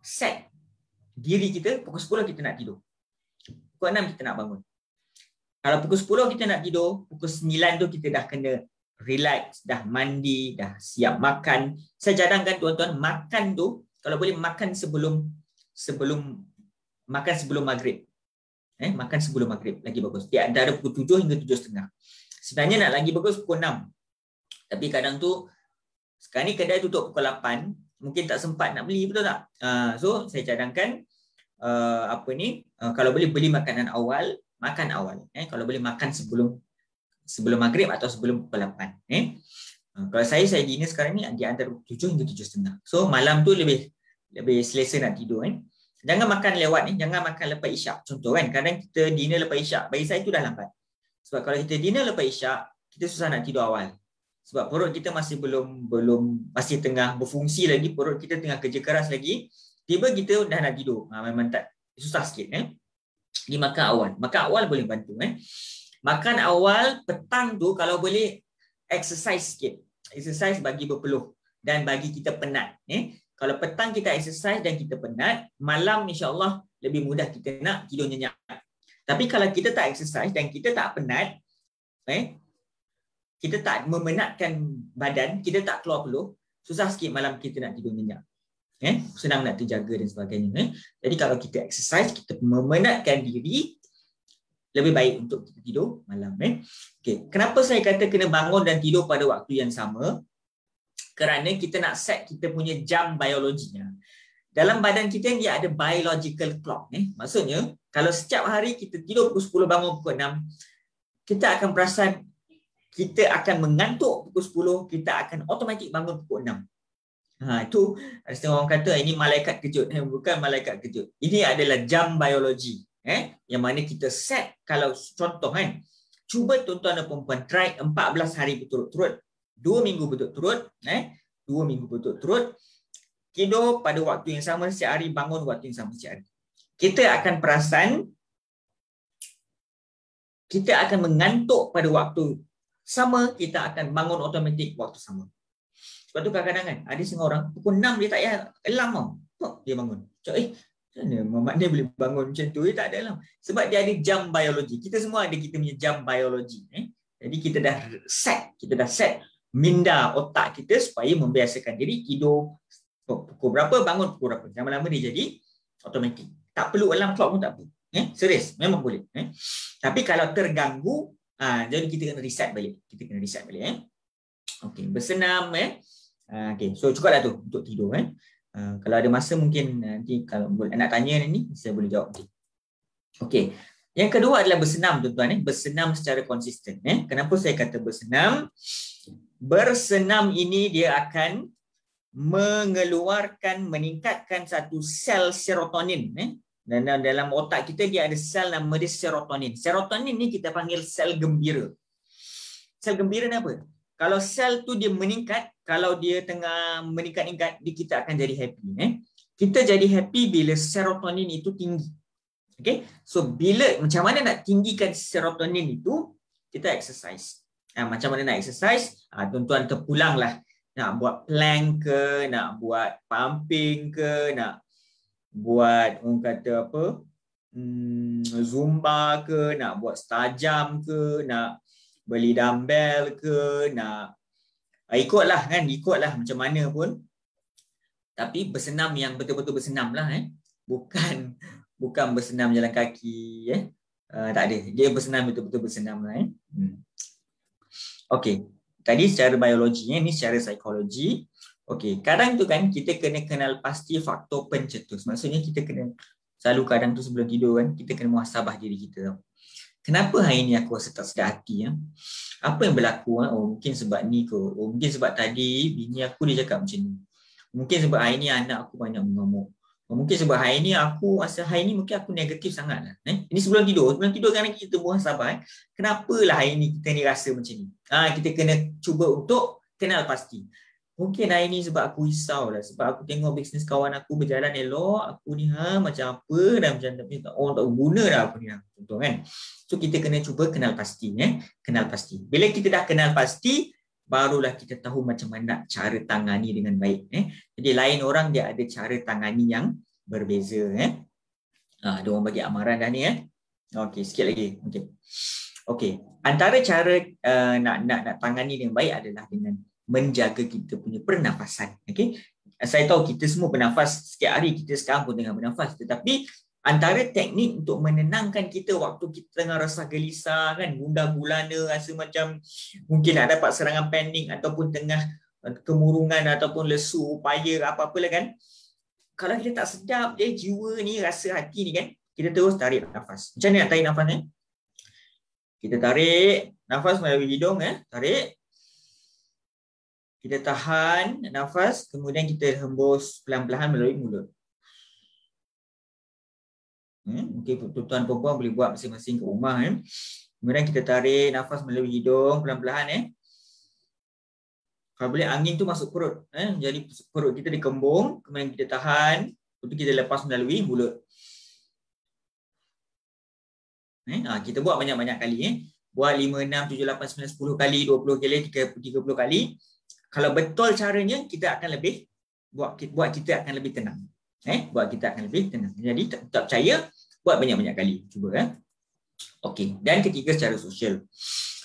set diri kita pukul 10 kita nak tidur. Pukul 6 kita nak bangun. Kalau pukul 10 kita nak tidur, pukul 9 tu kita dah kena relax, dah mandi, dah siap makan. Saya cadangkan tuan-tuan, makan tu kalau boleh makan sebelum maghrib. Makan sebelum maghrib lagi bagus. Di antara pukul 7 hingga 7.30. Sebenarnya nak lagi bagus pukul 6. Tapi kadang tu sekarang ni kedai tutup pukul 8, mungkin tak sempat nak beli, betul tak? So saya cadangkan kalau boleh beli makanan awal, makan awal. Kalau boleh makan sebelum maghrib atau sebelum pukul 8. Kalau saya dinner sekarang ni di antara 7 hingga 7.30. So malam tu lebih selesa nak tidur. Jangan makan lewat ni, jangan makan lepas isyak. Contoh kan, kadang kita dinner lepas isyak, bagi saya itu dah lambat. Sebab kalau kita dinner lepas isyak, kita susah nak tidur awal. Sebab perut kita masih masih tengah berfungsi lagi, perut kita tengah kerja keras lagi. Tiba kita dah nak tidur. Memang tak susah sikit. Jadi makan awal boleh bantu. Makan awal petang tu kalau boleh exercise sikit. Exercise bagi berpeluh dan bagi kita penat. Kalau petang kita exercise dan kita penat, malam insya-Allah lebih mudah kita nak tidur nyenyak. Tapi kalau kita tak exercise dan kita tak penat, kita tak memenatkan badan, kita tak keluar peluh, susah sikit malam kita nak tidur nyenyak. Senang nak terjaga dan sebagainya. Jadi kalau kita exercise, kita memenatkan diri, lebih baik untuk kita tidur malam. Okay. Kenapa saya kata kena bangun dan tidur pada waktu yang sama? Kerana kita nak set kita punya jam biologinya. Dalam badan kita dia ada biological clock. Maksudnya, kalau setiap hari kita tidur pukul 10, bangun pukul 6, kita akan perasan kita akan mengantuk pukul 10, kita akan automatik bangun pukul 6. Itu ada setengah orang kata ini malaikat kejut. Bukan malaikat kejut. Ini adalah jam biologi. Yang mana kita set, kalau contoh kan, cuba tuan-tuan dan perempuan try 14 hari berturut-turut, 2 minggu berturut-turut, 2 minggu berturut-turut, tidur pada waktu yang sama setiap hari, bangun waktu yang sama setiap hari. Kita akan perasan kita akan mengantuk pada waktu sama, kita akan bangun automatik waktu sama. Sebab tu kadang-kadang kan, ada setengah orang pukul 6 dia tak payah alarm dia bangun. Macam dia boleh bangun macam tu, dia tak ada alarm. Sebab dia ada jam biologi. Kita semua ada kita punya jam biologi. Jadi kita dah set minda otak kita supaya membiasakan diri tidur pukul berapa, bangun pukul berapa. Lama-lama dia jadi automatik. Tak perlu alarm clock pun tak apa. Serius, memang boleh. Tapi kalau terganggu, jadi kita kena reset balik. Okey, bersenam. Okey, so cukuplah tu untuk tidur. Kalau ada masa mungkin nanti kalau nak tanya ni, saya boleh jawab. Okey. Yang kedua adalah bersenam, tuan-tuan. Bersenam secara konsisten. Kenapa saya kata bersenam? Bersenam ini dia akan meningkatkan satu sel serotonin. Dan dalam otak kita dia ada sel nama dia serotonin. Serotonin ni kita panggil sel gembira. Sel gembira ni apa? Kalau sel tu dia meningkat, kalau dia tengah meningkat-ingkat, kita akan jadi happy. Kita jadi happy bila serotonin itu tinggi. Okay? So macam mana nak tinggikan serotonin itu? Kita exercise. Macam mana nak exercise? Tuan-tuan terpulanglah. Nak buat plank ke, nak buat pumping ke, nak buat orang kata apa? Zumba ke, nak buat stajam ke, nak beli dumbbell ke, nak ikutlah macam mana pun. Tapi bersenam yang betul-betul bersenam lah. Bukan bersenam jalan kaki. Tak ada. Dia bersenam betul-betul bersenam lah. Okey. Tadi secara biologi, ni secara psikologi. Okey. Kadang tu kan kita kena kenal pasti faktor pencetus. Maksudnya kita kena selalu kadang tu sebelum tidur kan, kita kena muhasabah diri kita. Kenapa hari ni aku rasa tak sedar hati? Apa yang berlaku? Mungkin sebab ni ke? Mungkin sebab tadi bini aku dia cakap macam ni. Mungkin sebab hari ni anak aku banyak mengamuk. Mungkin sebab hari ni aku rasa hari ni mungkin aku negatif sangat lah. Ini sebelum tidur. Sebelum tidur kan kita muhasabah. Kenapalah hari ni kita ni rasa macam ni? Kita kena cuba untuk kenal pasti. Mungkin hari ni sebab aku risau lah. Sebab aku tengok bisnes kawan aku berjalan elok. Aku ni macam apa dan macam orang tak guna dah aku ni. Contoh kan. So kita kena cuba kenal pasti. Kenal pasti. Bila kita dah kenal pasti, barulah kita tahu macam mana cara tangani dengan baik. Jadi lain orang dia ada cara tangani yang berbeza. Ada orang bagi amaran dah ni. Okey, sikit lagi. Okey. Antara cara nak tangani dengan baik adalah dengan menjaga kita punya pernafasan. Okey. Saya tahu kita semua bernafas setiap hari, kita sekarang pun tengah bernafas, tetapi antara teknik untuk menenangkan kita waktu kita tengah rasa gelisah kan, gundah gulana, rasa macam mungkin nak dapat serangan panik ataupun tengah kemurungan ataupun lesu, upaya apa-apalah kan. Kalau kita tak sedap je jiwa ni, rasa hati ni kan, kita terus tarik nafas. Macam mana nak tarik nafas ni? Kita tarik nafas melalui hidung, tarik. Kita tahan nafas, kemudian kita hembus pelan-pelan melalui mulut. Mungkin tuan-tuan perempuan boleh buat masing-masing ke rumah. Kemudian kita tarik nafas melalui hidung pelan-pelan. Kalau boleh angin tu masuk perut. Jadi perut kita dikembung, kemudian kita tahan, lepas kita lepas melalui mulut. Kita buat banyak-banyak kali. Buat 5, 6, 7, 8, 9, 10 kali, 20 kali, 30 kali. Kalau betul caranya, kita akan lebih buat kita akan lebih tenang. Buat kita akan lebih tenang. Jadi tak percaya, buat banyak-banyak kali. Cuba. Okey. Dan ketiga, secara sosial.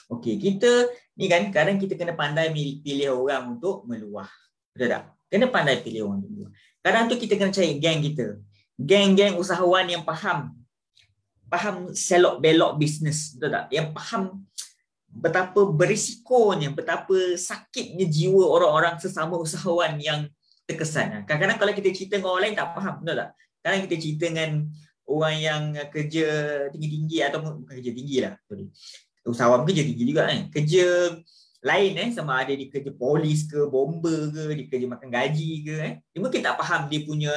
Okey, kita ni kan kadang kita kena pandai pilih orang untuk meluah. Betul tak? Kena pandai pilih orang untuk meluah. Kadang tu kita kena cari geng kita. Geng-geng usahawan yang faham selok belok bisnes. Betul tak? Yang faham betapa berisikonya, betapa sakitnya jiwa orang-orang sesama usahawan yang terkesan. Kadang-kadang kalau kita cerita dengan orang lain tak faham, betul tak? Kadang kita cerita dengan orang yang kerja tinggi-tinggi ataupun bukan kerja tinggi lah. Usahawan kerja tinggi juga kan. Kerja lain sama ada di kerja polis ke, bomber ke, di kerja makan gaji ke dia mungkin tak faham dia punya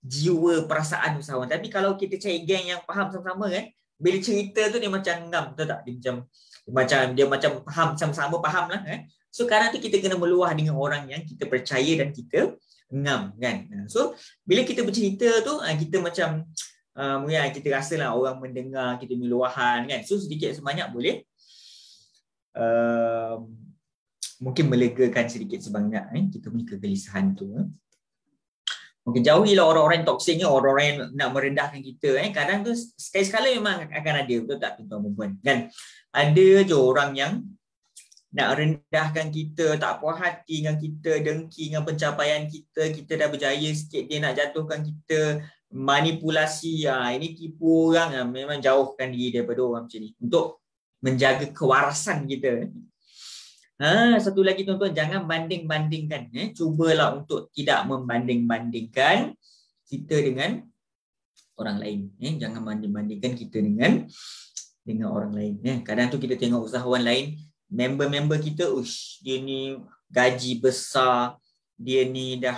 jiwa perasaan usahawan. Tapi kalau kita cari geng yang faham sama-sama kan, bila cerita tu dia macam ngam, betul tak? Dia macam faham, sama-sama faham lah. So kadang tu kita kena meluah dengan orang yang kita percaya dan kita ngam kan. So bila kita bercerita tu kita macam kita rasalah orang mendengar kita meluahan kan. So sedikit sebanyak boleh mungkin melegakan sedikit sebanyak kita punya kegelisahan tu. Mungkin jauhilah orang-orang yang toksiknya, orang-orang yang nak merendahkan kita. Kadang tu sekali-sekala memang akan ada, betul tak tuan-tuan perempuan kan? Ada je orang yang nak rendahkan kita, tak puas hati dengan kita, dengki dengan pencapaian kita, kita dah berjaya sikit dia nak jatuhkan kita, manipulasi. Ini tipu orang. Memang jauhkan diri daripada orang macam ni untuk menjaga kewarasan kita. Satu lagi tuan-tuan, jangan banding-bandingkan. Cubalah untuk tidak membanding-bandingkan kita dengan orang lain. Jangan banding-bandingkan kita dengan orang lain. Kadang tu kita tengok usahawan lain, member-member kita, dia ni gaji besar, dia ni dah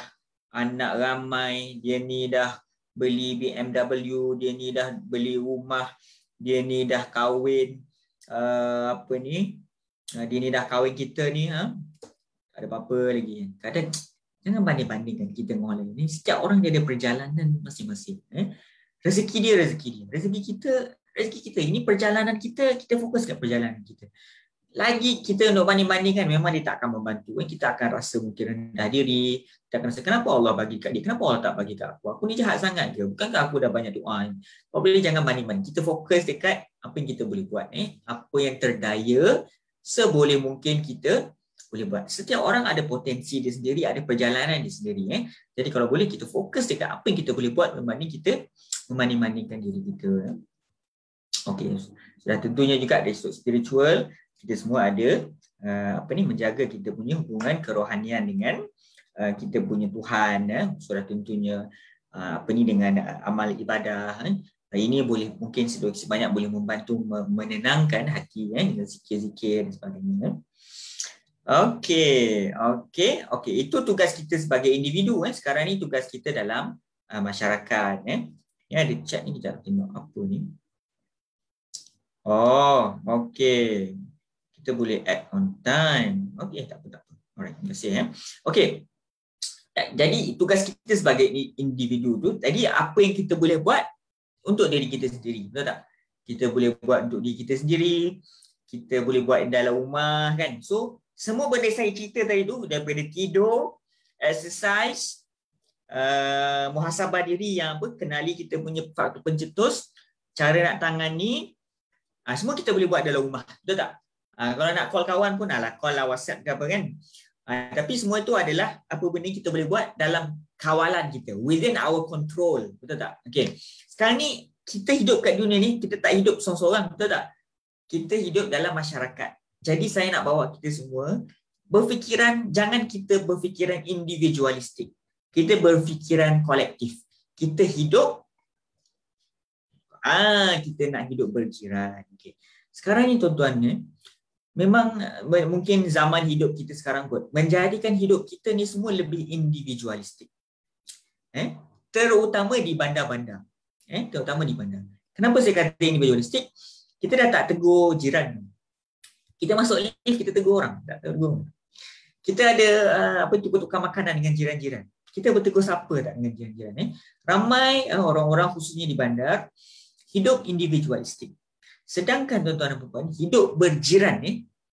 anak ramai, dia ni dah beli BMW, dia ni dah beli rumah, dia ni dah kahwin, dia ni dah kahwin kita ni, ada apa-apa lagi. Kadang jangan banding-bandingkan kita dengan orang lain. Setiap orang dia ada perjalanan masing-masing. Rezeki dia. Rezeki kita. Ini perjalanan kita fokus kat perjalanan kita. Lagi kita untuk banding-bandingkan, memang dia tak akan membantu. Kita akan rasa mungkin rendah diri. Kita akan rasa, kenapa Allah bagi kat dia? Kenapa Allah tak bagi kat aku? Aku ni jahat sangat ke? Bukankah aku dah banyak doa? Kau boleh jangan banding-banding. Kita fokus dekat apa yang kita boleh buat. Apa yang terdaya, seboleh mungkin kita boleh buat. Setiap orang ada potensi dia sendiri, ada perjalanan dia sendiri. Jadi kalau boleh kita fokus dekat apa yang kita boleh buat berbanding kita membanding-bandingkan diri kita. Okey, sudah tentunya juga dari sudut spiritual, kita semua ada menjaga kita punya hubungan kerohanian dengan kita punya Tuhan. Sudah tentunya dengan amal ibadah. Ini boleh mungkin sebanyak boleh membantu menenangkan hati dengan zikir-zikir dan sebagainya. Okey. Itu tugas kita sebagai individu. Sekarang ni tugas kita dalam masyarakat. Ada chat ni, kita tengok apa ni. Okey. Kita boleh add on time. Okey, tak apa. Alright, terima kasih. Okey. Jadi tugas kita sebagai individu tu, jadi apa yang kita boleh buat untuk diri kita sendiri, betul tak? Kita boleh buat untuk diri kita sendiri, kita boleh buat dalam rumah kan. So semua benda saya cerita tadi tu, daripada tidur, exercise, muhasabah diri yang kenali kita punya faktor pencetus, cara nak tangani, semua kita boleh buat dalam rumah, betul tak? Kalau nak call kawan pun call lah WhatsApp ke apa kan. Tapi semua itu adalah apa benda kita boleh buat dalam kawalan kita, within our control, betul tak? Okay. Sekarang ni kita hidup kat dunia ni, kita tak hidup seorang-seorang, betul tak? Kita hidup dalam masyarakat. Jadi saya nak bawa kita semua berfikiran, jangan kita berfikiran individualistik. Kita berfikiran kolektif. Kita hidup, kita nak hidup berjiran. Okay. Sekarang ni tuan-tuan, memang mungkin zaman hidup kita sekarang kot menjadikan hidup kita ni semua lebih individualistik. Terutama di bandar-bandar. Terutama di bandar. Kenapa saya kata individualistik? Kita dah tak tegur jiran. Kita masuk lift, kita tegur orang. Tak tegur. Kita ada tukar makanan dengan jiran-jiran. Kita bertegur siapa tak dengan jiran-jiran. Ramai orang-orang khususnya di bandar hidup individualistik. Sedangkan tuan-tuan dan puan, hidup berjiran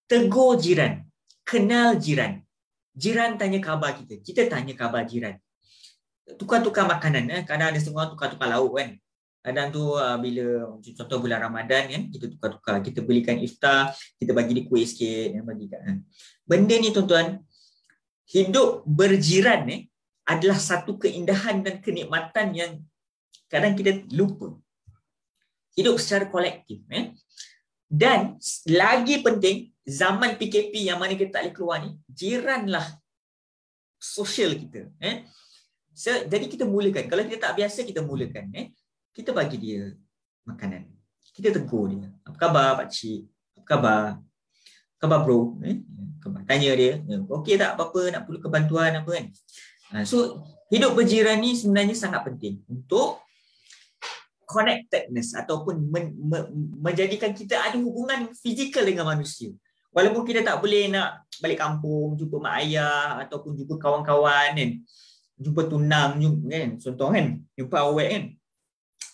tegur jiran, kenal jiran. Jiran tanya khabar kita, kita tanya khabar jiran. Tukar-tukar makanan, kadang ada setengah tukar-tukar lauk kan. Kadang tu bila contoh bulan Ramadan kan, kita tukar-tukar, kita belikan iftar, kita bagi dia kuih sikit, bagikan. Benda ni tuan-tuan, hidup berjiran adalah satu keindahan dan kenikmatan yang kadang kita lupa. Hidup secara kolektif. Dan lagi penting, zaman PKP yang mana kita tak boleh keluar ni, jiranlah sosial kita. Jadi kita mulakan. Kalau kita tak biasa, kita mulakan. Kita bagi dia makanan. Kita tegur dia. Apa khabar pakcik? Apa khabar? Khabar bro? Tanya dia. Okey tak apa-apa? Nak perlu kebantuan apa kan? So, hidup berjiran ni sebenarnya sangat penting untuk connectedness ataupun menjadikan kita ada hubungan fizikal dengan manusia. Walaupun kita tak boleh nak balik kampung, jumpa mak ayah ataupun jumpa kawan-kawan kan. Jumpa tunang kan, contoh kan, jumpa awet kan.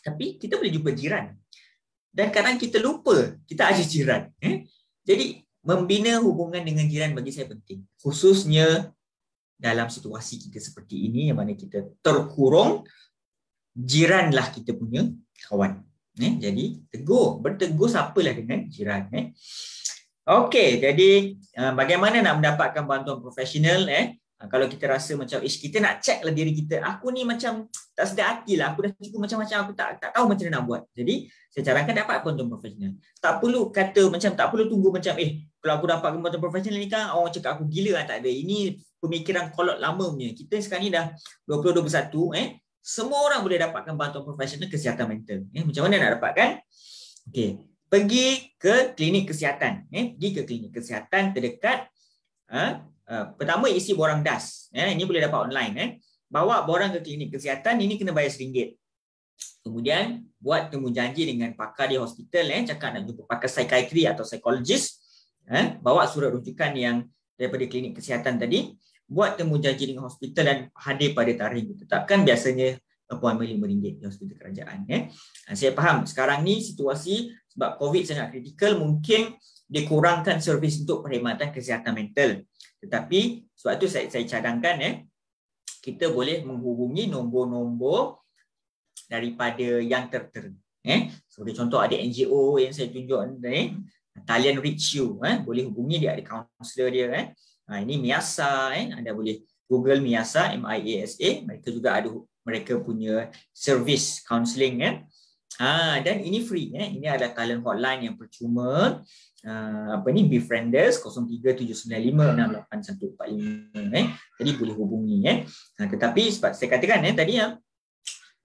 Tapi kita boleh jumpa jiran. Dan kadang kita lupa kita ada jiran. Jadi membina hubungan dengan jiran bagi saya penting. Khususnya dalam situasi kita seperti ini yang mana kita terkurung, jiranlah kita punya kawan. Jadi bertegur siapalah dengan jiran. Okey, jadi bagaimana nak mendapatkan bantuan profesional? Kalau kita rasa macam kita nak check lah diri kita, aku ni macam tak sedar hati lah, aku dah cukup macam-macam, aku tak tahu macam mana nak buat. Jadi saya carankan dapat bantuan profesional. Tak perlu kata macam, tak perlu tunggu macam kalau aku dapat bantuan profesional ni kan orang cakap aku gila lah. Tak ada. Ini pemikiran kolot lama punya. Kita sekarang ni dah 2021, semua orang boleh dapatkan bantuan profesional kesihatan mental. Macam mana nak dapatkan? Okey, pergi ke klinik kesihatan. Pergi ke klinik kesihatan terdekat. Pertama isi borang DAS. Ini boleh dapat online. Bawa borang ke klinik kesihatan, ini kena bayar RM1. Kemudian buat temu janji dengan pakar di hospital. Cakap nak jumpa pakar psikiatri atau psikologis. Bawa surat rujukan yang daripada klinik kesihatan tadi. Buat temu janji dengan hospital dan hadir pada tarikh yang ditetapkan. Biasanya appointment RM5 di hospital kerajaan. Saya faham sekarang ni situasi sebab COVID sangat kritikal, mungkin dikurangkan servis untuk perkhidmatan kesihatan mental. Tetapi sebab itu saya cadangkan kita boleh menghubungi nombor-nombor daripada yang tertera. Sebagai contoh ada NGO yang saya tunjuk talian Reach You, boleh hubungi dia, ada kaunselor dia. Ini Miasa, anda boleh Google Miasa, MIASA, mereka juga ada mereka punya servis counselling dan ini free. Ini adalah talian hotline yang percuma. Befrienders 0379568145. Jadi boleh hubungi. Tetapi sebab saya katakan tadi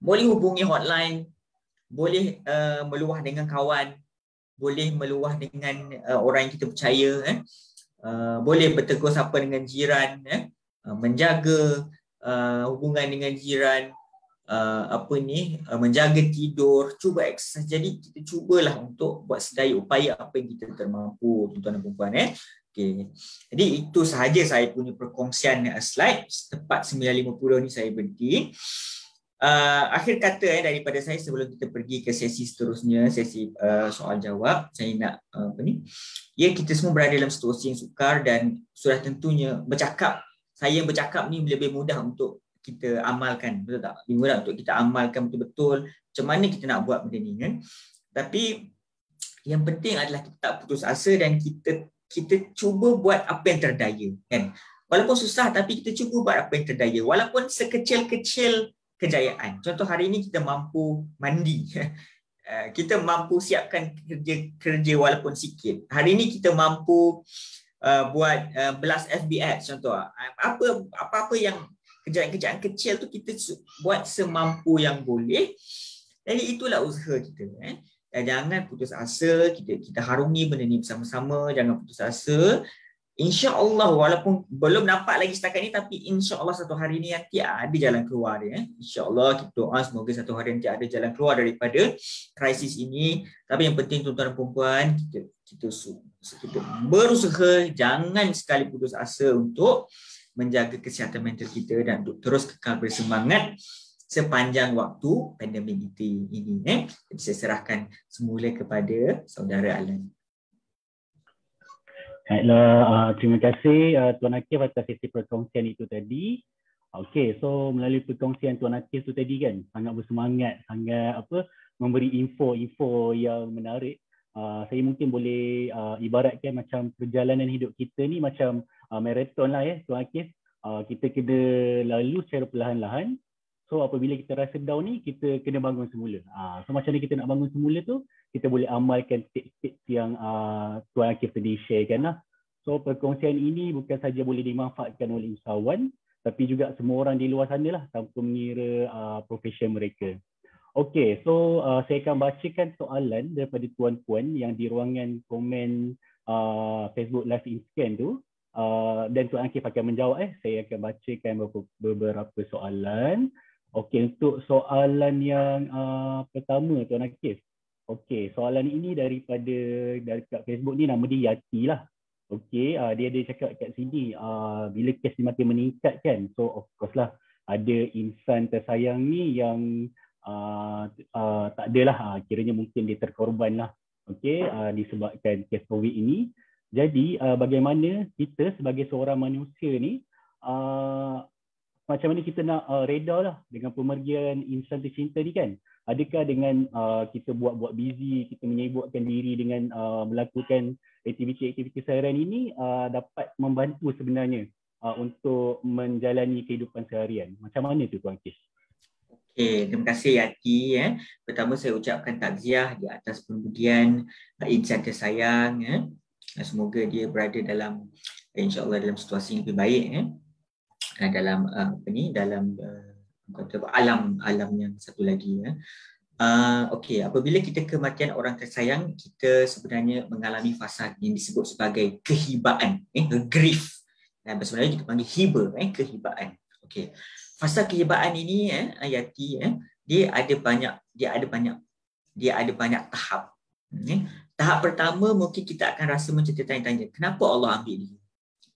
boleh hubungi hotline, boleh meluah dengan kawan, boleh meluah dengan orang yang kita percaya, boleh bertegur sapa dengan jiran, menjaga hubungan dengan jiran, menjaga tidur, cuba exercise. Jadi kita cubalah untuk buat sedaya upaya apa yang kita termampu, tuan-tuan dan puan-puan. Okay. Jadi itu sahaja saya punya perkongsian slide. Tepat 9.50 ni saya berhenti. Akhir kata daripada saya sebelum kita pergi ke sesi seterusnya, sesi soal jawab, saya nak kita semua berada dalam situasi yang sukar dan sudah tentunya saya yang bercakap ni lebih mudah untuk kita amalkan, betul tak? 5 bulan untuk kita amalkan betul-betul macam mana kita nak buat benda ni kan. Tapi yang penting adalah kita tak putus asa dan kita cuba buat apa yang terdaya kan. Walaupun susah tapi kita cuba buat apa yang terdaya walaupun sekecil-kecil kejayaan. Contoh hari ini kita mampu mandi. Kita mampu siapkan kerja walaupun sikit. Hari ini kita mampu buat belas FB Ads contoh. Apa-apa yang kerjaan-kerjaan kecil tu kita buat semampu yang boleh. Jadi itulah usaha kita. Jangan putus asa, kita harungi benda ni bersama-sama, jangan putus asa. InsyaAllah walaupun belum nampak lagi setakat ni, tapi insyaAllah satu hari ni nanti ada jalan keluar dia. InsyaAllah kita doa semoga satu hari nanti ada jalan keluar daripada krisis ini. Tapi yang penting tuan-tuan dan puan-puan, kita berusaha jangan sekali putus asa untuk menjaga kesihatan mental kita dan untuk terus kekal bersemangat sepanjang waktu pandemik ini. Jadi saya serahkan semula kepada saudara Alan. Baiklah, terima kasih Tuan Akif atas sesi perkongsian itu tadi. Okey, so melalui perkongsian Tuan Akif itu tadi kan, sangat bersemangat, sangat memberi info-info yang menarik. Saya mungkin boleh ibaratkan macam perjalanan hidup kita ni macam maraton lah ya Tuan Akif. Kita kena lalu secara perlahan-lahan. So apabila kita rasa down ni, kita kena bangun semula. So macam mana kita nak bangun semula tu, kita boleh amalkan tips-tips yang Tuan Akif tadi sharekan lah. So perkongsian ini bukan saja boleh dimanfaatkan oleh usahawan, tapi juga semua orang di luar sana lah tanpa mengira profession mereka. Okay, so saya akan bacakan soalan daripada tuan-puan yang di ruangan komen Facebook Live Inscan tu. Dan Tuan Akif akan menjawab. Saya akan bacakan beberapa soalan. Okey, untuk soalan yang pertama Tuan Akif. Okey, soalan ini dari kat Facebook ni, nama dia Yati lah. Okey, dia ada cakap kat sini bila kes ni makin meningkat kan. So of course lah ada insan tersayang ni yang tak adalah, kiranya mungkin dia terkorban lah. Okey, disebabkan kes COVID ini. Jadi bagaimana kita sebagai seorang manusia ni macam mana kita nak reda lah dengan pemergian insan tercinta ni kan. Adakah dengan kita buat busy, kita menyibukkan diri dengan melakukan aktiviti-aktiviti seharian ini dapat membantu sebenarnya untuk menjalani kehidupan seharian. Macam mana tu Tuan Akif? Okay, terima kasih Yati. Pertama saya ucapkan takziah di atas pemergian insan tersayang. Semoga dia berada dalam insya-Allah dalam situasi yang lebih baik dalam dalam alam yang satu lagi. Okey, apabila kita kematian orang tersayang, kita sebenarnya mengalami fasa yang disebut sebagai kehibaan, grief. Dan sebenarnya kita panggil hiba, kehibaan. Okey. Fasa kehibaan ini Yati, dia ada banyak tahap. Tahap pertama mungkin kita akan rasa macam tertanya-tanya, kenapa Allah ambil dia?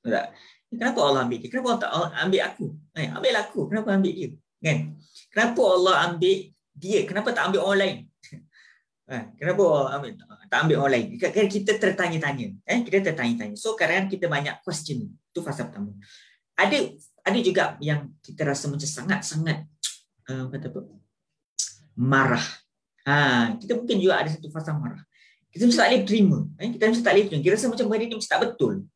Tak? Kenapa Allah ambil dia? Kenapa Allah tak ambil aku? Ambil aku, kenapa ambil dia? Kan? Kenapa Allah ambil dia? Kenapa tak ambil orang lain? Kenapa Allah tak ambil orang lain? Kita tertanya-tanya. Kita tertanya-tanya. So kadang-kadang kita banyak question. Itu fasa pertama. Ada juga yang kita rasa macam sangat-sangat marah. Kita mungkin juga ada satu fasa marah. Kita mesti tak boleh terima. Kita mesti tak boleh terima. Kita rasa macam benda ni mesti tak betul.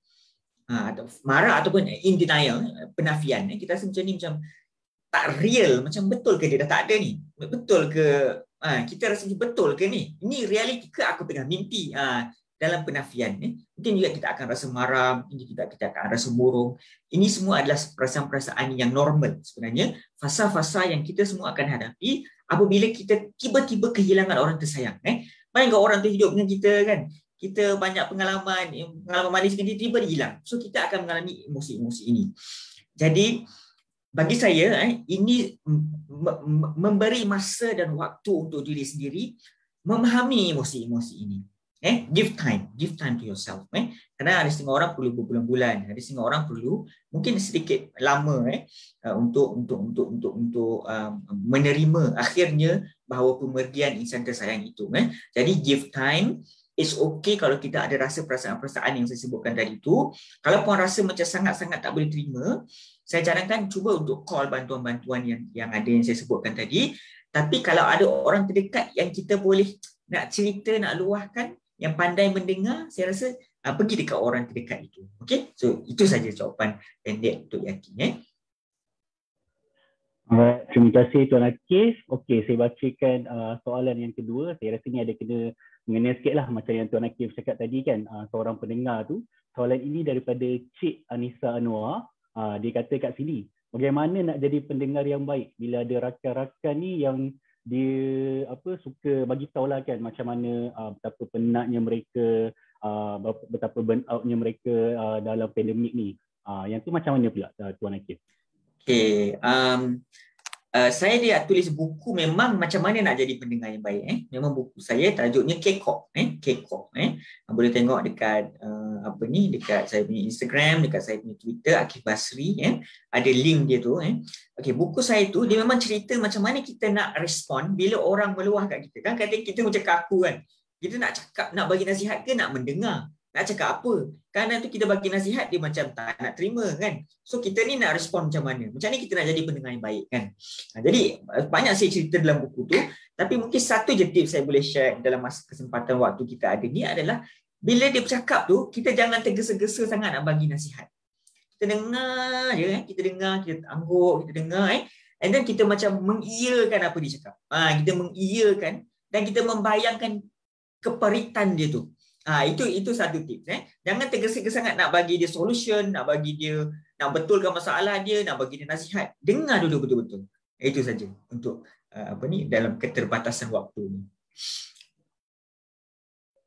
Atau marah ataupun in denial, penafian. Kita rasa macam ni macam tak real. Macam betul ke dia dah tak ada ni? Betul ke? Kita rasa betul ke ni? Ini realiti ke aku tengah mimpi? Dalam penafian. Mungkin juga kita akan rasa marah. Mungkin juga kita akan rasa murung. Ini semua adalah perasaan-perasaan yang normal. Sebenarnya, fasa-fasa yang kita semua akan hadapi apabila kita tiba-tiba kehilangan orang tersayang. Bayangkan orang tu hidup dengan kita kan. Kita banyak pengalaman manis dengan dia, tiba-tiba dia hilang. So kita akan mengalami emosi-emosi ini. Jadi bagi saya ini memberi masa dan waktu untuk diri sendiri memahami emosi-emosi ini. Give time to yourself. Kerana ada setengah orang perlu berbulan-bulan, ada setengah orang perlu mungkin sedikit lama untuk menerima akhirnya bahawa pemergian insan tersayang itu. Jadi give time. It's okay kalau kita ada rasa perasaan-perasaan yang saya sebutkan tadi itu. Kalau puan rasa macam sangat-sangat tak boleh terima, saya cadangkan cuba untuk call bantuan-bantuan yang ada yang saya sebutkan tadi. Tapi kalau ada orang terdekat yang kita boleh nak cerita, nak luahkan, yang pandai mendengar, saya rasa pergi dekat orang terdekat itu. Okey, so itu saja jawapan pendek untuk Yakin. Terima kasih Tuan Akif. Okey, saya bacakan soalan yang kedua. Saya rasa ni ada kena mengenai sikit lah macam yang Tuan Akif cakap tadi kan, seorang pendengar tu. Soalan ini daripada Cik Anissa Anwar. Dia kata kat sini, bagaimana nak jadi pendengar yang baik bila ada rakan-rakan ni yang dia suka bagi tahu lah kan macam mana betapa penatnya mereka, betapa burn out-nya mereka dalam pandemik ni. Yang tu macam mana pula Tuan Akif? Okay, saya dia tulis buku memang macam mana nak jadi pendengar yang baik. Memang buku saya tajuknya K-Corp. K-Corp. Boleh tengok dekat dekat saya punya Instagram, dekat saya punya Twitter, Akif Basri. Ada link dia tu. Okay, buku saya tu dia memang cerita macam mana kita nak respon bila orang meluah kat kita. Kan kadang kita macam kaku kan. Kita nak cakap, nak bagi nasihat ke nak mendengar? Nak cakap apa? Kadang tu kita bagi nasihat, dia macam tak nak terima kan. So kita ni nak respon macam mana? Macam ni kita nak jadi pendengar yang baik kan. Jadi banyak saya cerita dalam buku tu. Tapi mungkin satu je tips saya boleh share dalam masa kesempatan waktu kita ada ni adalah bila dia bercakap tu, kita jangan tergesa-gesa sangat nak bagi nasihat. Kita dengar je, kita dengar, kita angguk, kita dengar and then kita macam mengiyakan apa dia cakap. Kita mengiyakan dan kita membayangkan keperitan dia tu. Itu satu tips. Jangan tergesa-gesa sangat nak bagi dia solution, nak bagi dia, nak betulkan masalah dia, nak bagi dia nasihat. Dengar dulu betul-betul. Itu saja untuk dalam keterbatasan waktu ni.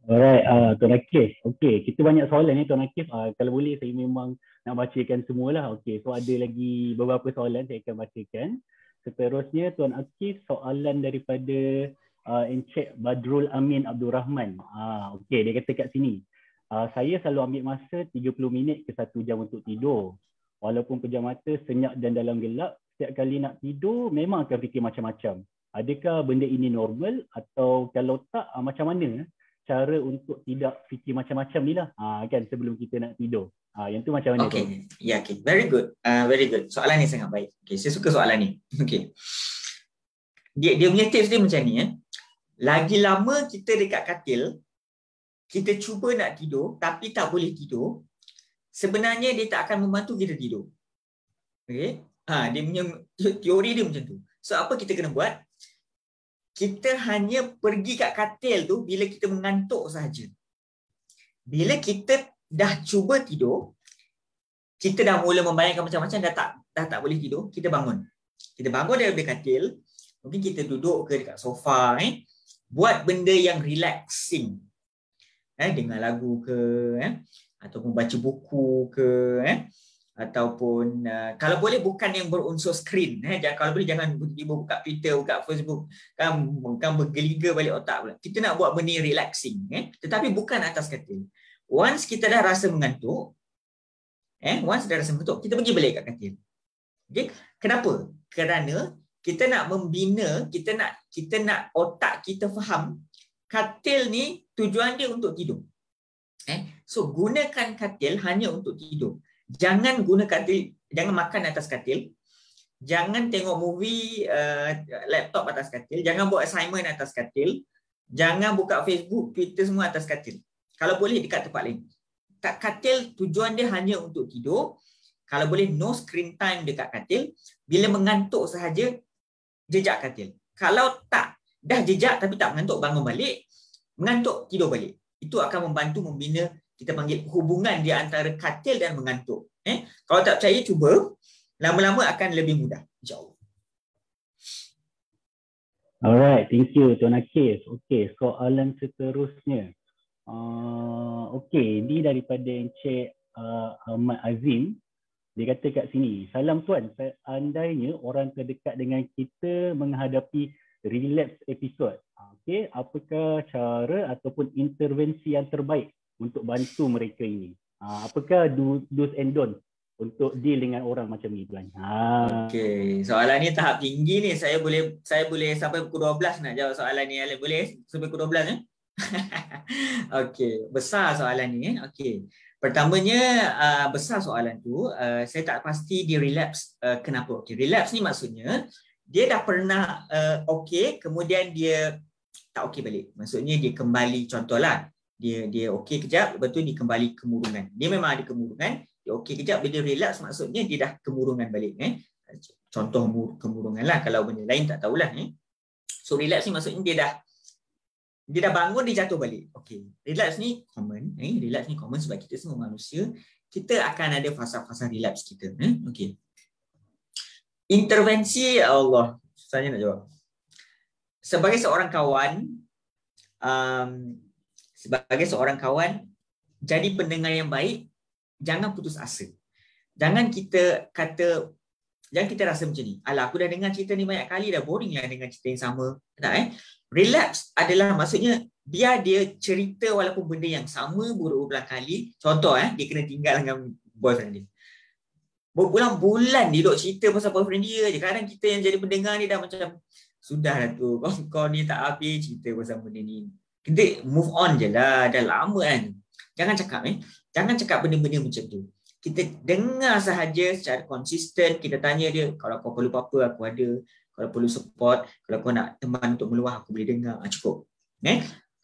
Alright, Tuan Akif. Okey, kita banyak soalan ni Tuan Akif. Kalau boleh saya memang nak bacakan semualah. Okey, so ada lagi beberapa soalan saya akan bacakan. Seterusnya Tuan Akif, soalan daripada Encik Badrul Amin Abdul Rahman. Okey, dia kata kat sini. Saya selalu ambil masa 30 minit ke 1 jam untuk tidur. Walaupun pejam mata, senyap dan dalam gelap, setiap kali nak tidur memang akan fikir macam-macam. Adakah benda ini normal atau kalau tak, macam mana cara untuk tidak fikir macam-macam ni lah kan sebelum kita nak tidur. Yang tu macam mana? Okay, okay. Very good. Very good. Soalan ni sangat baik. Okay, saya suka soalan ni. Okay. Dia punya tips dia macam ni. Lagi lama kita dekat katil, kita cuba nak tidur tapi tak boleh tidur, sebenarnya dia tak akan membantu kita tidur. Okay? Dia punya teori dia macam tu. So apa kita kena buat? Kita hanya pergi kat katil tu bila kita mengantuk sahaja. Bila kita dah cuba tidur, kita dah mula membayangkan macam-macam, dah tak boleh tidur, kita bangun. Kita bangun daripada katil, mungkin kita duduk ke dekat sofa, buat benda yang relaxing. Dengar lagu ke, ataupun baca buku ke, ataupun kalau boleh bukan yang berunsur skrin. Kalau boleh jangan tiba-tiba buka Twitter, buka Facebook, kan bergeliga balik otak pula. Kita nak buat benda yang relaxing, tetapi bukan atas katil. Once kita dah rasa mengantuk, kita pergi balik kat katil. Okay? Kenapa? Kerana kita nak membina, kita nak otak kita faham katil ni tujuan dia untuk tidur. So gunakan katil hanya untuk tidur. Jangan guna katil, jangan makan atas katil. Jangan tengok movie laptop atas katil, jangan buat assignment atas katil. Jangan buka Facebook, Twitter semua atas katil. Kalau boleh dekat tempat lain. Katil tujuan dia hanya untuk tidur. Kalau boleh no screen time dekat katil. Bila mengantuk sahaja jejak katil. Kalau tak, dah jejak tapi tak mengantuk, bangun balik, mengantuk, tidur balik. Itu akan membantu membina, kita panggil hubungan di antara katil dan mengantuk. Kalau tak percaya, cuba. Lama-lama akan lebih mudah. InsyaAllah. Alright, thank you Tuan Akif. Okey, soalan seterusnya. Okey, ini daripada Encik Ahmad Azim. Dia kata kat sini, salam tuan, seandainya orang terdekat dengan kita menghadapi relapse episode, okay, apakah cara ataupun intervensi yang terbaik untuk bantu mereka ini? Apakah do's and don'ts untuk deal dengan orang macam ni tuan? Okey, soalan ni tahap tinggi ni. Saya boleh sampai pukul 12 nak jawab soalan ni. Boleh sampai pukul 12 Okey, besar soalan ni. Okey. Pertamanya besar soalan tu, saya tak pasti dia relapse kenapa. Okay, relapse ni maksudnya dia dah pernah okey, kemudian dia tak okey balik. Maksudnya dia kembali, contohlah dia okey kejap, lepas tu dia kembali kemurungan. Dia memang ada kemurungan, dia okey kejap, bila dia relapse maksudnya dia dah kemurungan balik. Contoh kemurungan lah, kalau benda lain tak tahulah. So relapse ni maksudnya dia dah bangun, dia jatuh balik. Okey, relapse ni common. Relapse ni common sebab kita semua manusia, kita akan ada fasa-fasa relapse kita. Okey. Intervensi, Allah, susahnya nak jawab. Sebagai seorang kawan, jadi pendengar yang baik, jangan putus asa. Jangan kita rasa macam ni. Alah, aku dah dengar cerita ni banyak kali, dah boring lah dengan cerita yang sama. Tak, Relapse adalah maksudnya biar dia cerita walaupun benda yang sama berulang kali. Contoh dia kena tinggal dengan boyfriend dia. Berbulan-bulan dia duk cerita pasal boyfriend dia je. Kadang kita yang jadi pendengar ni dah macam, sudahlah tu, kau ni tak habis cerita pasal benda ni. Kita move on je lah, dah lama kan. Jangan cakap benda-benda macam tu. Kita dengar sahaja secara konsisten. Kita tanya dia, kalau kau perlu apa-apa aku ada, kalau perlu support, kalau kau nak teman untuk meluah aku boleh dengar, cukup.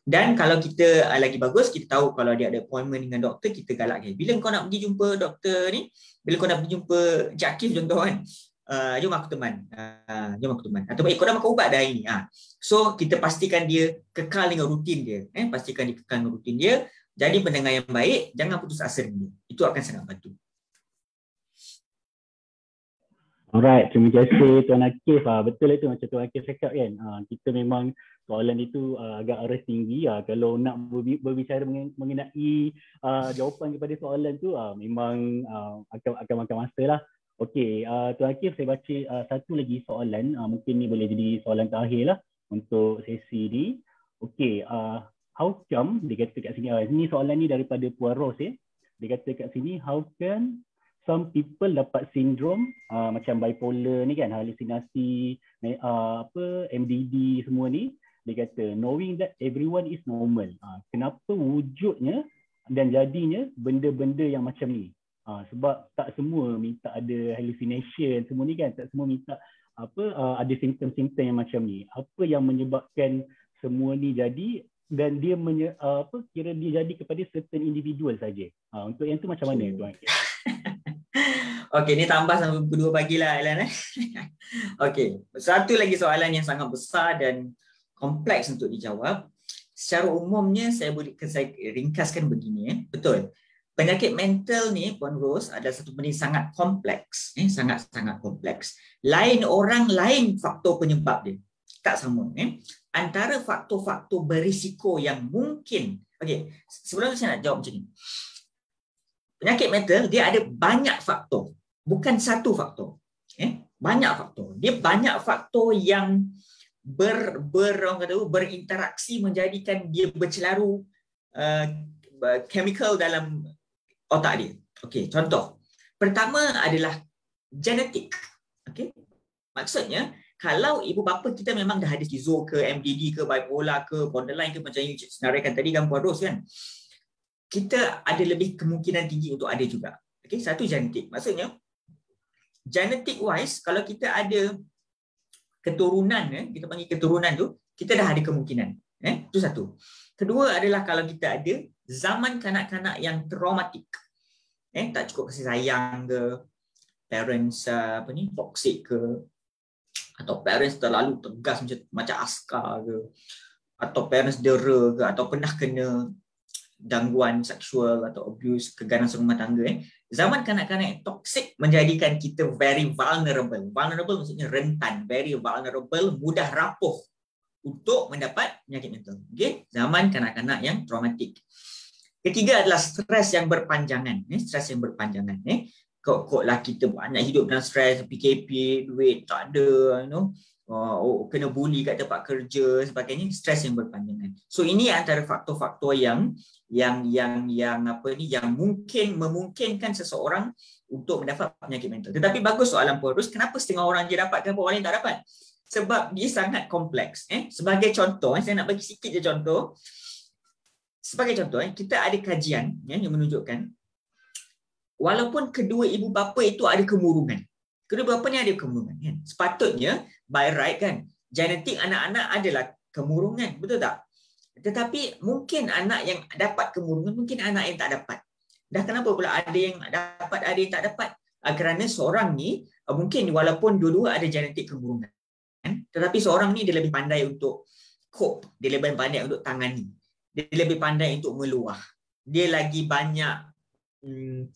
Dan kalau kita lagi bagus, kita tahu kalau dia ada appointment dengan doktor, kita galakkan. Bila kau nak pergi jumpa doktor ni, bila kau nak pergi jumpa Encik Akif contoh kan, jom aku teman. Atau kau dah makan ubat dah hari ni. So kita pastikan dia kekal dengan rutin dia. Pastikan dia kekal dengan rutin dia. Jadi pendengar yang baik, jangan putus asa dengan dia. Itu akan sangat bantu. Alright, terima kasih Tuan Akif. Betul itu macam Tuan Akif cakap kan. Kita memang soalan itu agak aras tinggi. Kalau nak berbicara mengenai jawapan kepada soalan tu, memang akan makan masa lah. Okey, Tuan Akif, saya baca satu lagi soalan. Mungkin ni boleh jadi soalan terakhir lah untuk sesi ni. Okey, how come, dia kata kat sini, ini soalan ni daripada Puan Ros. Dia kata kat sini, how can some people dapat sindrom macam bipolar ni kan, halusinasi, MDD semua ni. Dia kata knowing that everyone is normal. Kenapa wujudnya dan jadinya benda-benda yang macam ni? Sebab tak semua minta ada hallucination semua ni kan, tak semua minta ada simptom-simptom yang macam ni. Apa yang menyebabkan semua ni jadi, dan dia kira dia jadi kepada certain individual saja. Untuk yang tu macam mana Tuan Akif? Okey, ni tambah sampai pukul 2 pagi lah Alan. Okey, satu lagi soalan yang sangat besar dan kompleks untuk dijawab. Secara umumnya saya ringkaskan begini. Betul. Penyakit mental ni Puan Ros adalah satu benda sangat kompleks, sangat-sangat kompleks. Lain orang, lain faktor penyebab dia. Tak sama. Antara faktor-faktor berisiko yang mungkin. Okey, sebelum saya nak jawab macam ni. Penyakit mental dia ada banyak faktor. Bukan satu faktor. Banyak faktor. Dia banyak faktor yang berinteraksi menjadikan dia bercelaru chemical dalam otak dia. Okey, contoh. Pertama adalah genetik. Okey. Maksudnya kalau ibu bapa kita memang dah ada skizo ke, MDD ke, bipolar ke, borderline ke, macam yang senaraikan tadi kan Puan Ros kan, kita ada lebih kemungkinan tinggi untuk ada juga. Okey, satu genetik. Maksudnya genetic wise, kalau kita ada keturunan, kita panggil keturunan tu, kita dah ada kemungkinan. Itu satu. Kedua adalah kalau kita ada zaman kanak-kanak yang traumatik. Tak cukup kasih sayang ke, parents toxic ke, atau parents terlalu tegas macam askar ke, atau parents dera ke, atau pernah kena gangguan seksual atau abuse, keganasan rumah tangga. Zaman kanak-kanak yang toxic menjadikan kita very vulnerable. Vulnerable maksudnya rentan, very vulnerable, mudah rapuh untuk mendapat penyakit mental. Okay? Zaman kanak-kanak yang traumatik. Ketiga adalah stres yang berpanjangan. Stres yang berpanjangan. Kok lah kita banyak hidup dalam stres, PKP, duit tak ada, kena bully kat tempat kerja, sebagainya, stres yang berpanjangan. So ini antara faktor-faktor yang mungkin memungkinkan seseorang untuk mendapat penyakit mental. Tetapi bagus soalan Puan Ros, kenapa setengah orang je dapat, kenapa orang lain tak dapat? Sebab dia sangat kompleks. Sebagai contoh, saya nak bagi sikit je contoh. Sebagai contoh, kita ada kajian yang menunjukkan walaupun kedua ibu bapa itu ada kemurungan. Kedua bapa ni ada kemurungan kan. Sepatutnya by right kan, genetik anak-anak adalah kemurungan, betul tak? Tetapi mungkin anak yang dapat kemurungan, mungkin anak yang tak dapat. Dah kenapa pula ada yang dapat, ada yang tak dapat? Kerana seorang ni mungkin walaupun dua-dua ada genetik kemurungan, tetapi seorang ni dia lebih pandai untuk cope, dia lebih pandai untuk tangani, dia lebih pandai untuk meluah, dia lagi banyak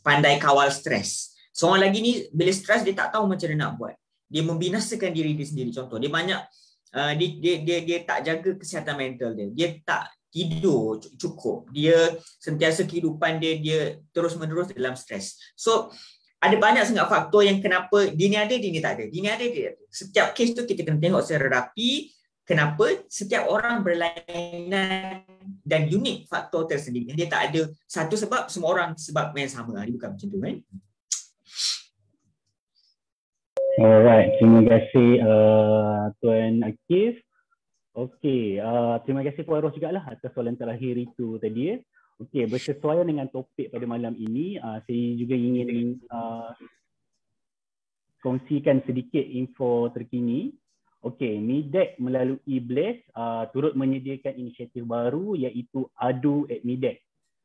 pandai kawal stres. Seorang lagi ni bila stres dia tak tahu macam mana nak buat, dia membinasakan diri dia sendiri. Contoh, dia banyak dia tak jaga kesihatan mental dia, dia tak tidur cukup, dia sentiasa kehidupan dia terus menerus dalam stres. So ada banyak sangat faktor yang kenapa dia ni ada, dia ni tak ada, dia ni ada, dia ada. Setiap kes tu kita kena tengok secara rapi. Kenapa? Setiap orang berlainan dan unik faktor tersendiri. Dia tak ada satu sebab, semua orang sebab yang sama. Dia bukan macam tu kan? Alright, terima kasih Tuan Akif. Okey, terima kasih Puan Ros juga lah atas soalan terakhir itu tadi. Okey, bersesuaian dengan topik pada malam ini, saya juga ingin kongsikan sedikit info terkini. Okey, MIDEC melalui BLAZE turut menyediakan inisiatif baru iaitu Adu at MIDEC.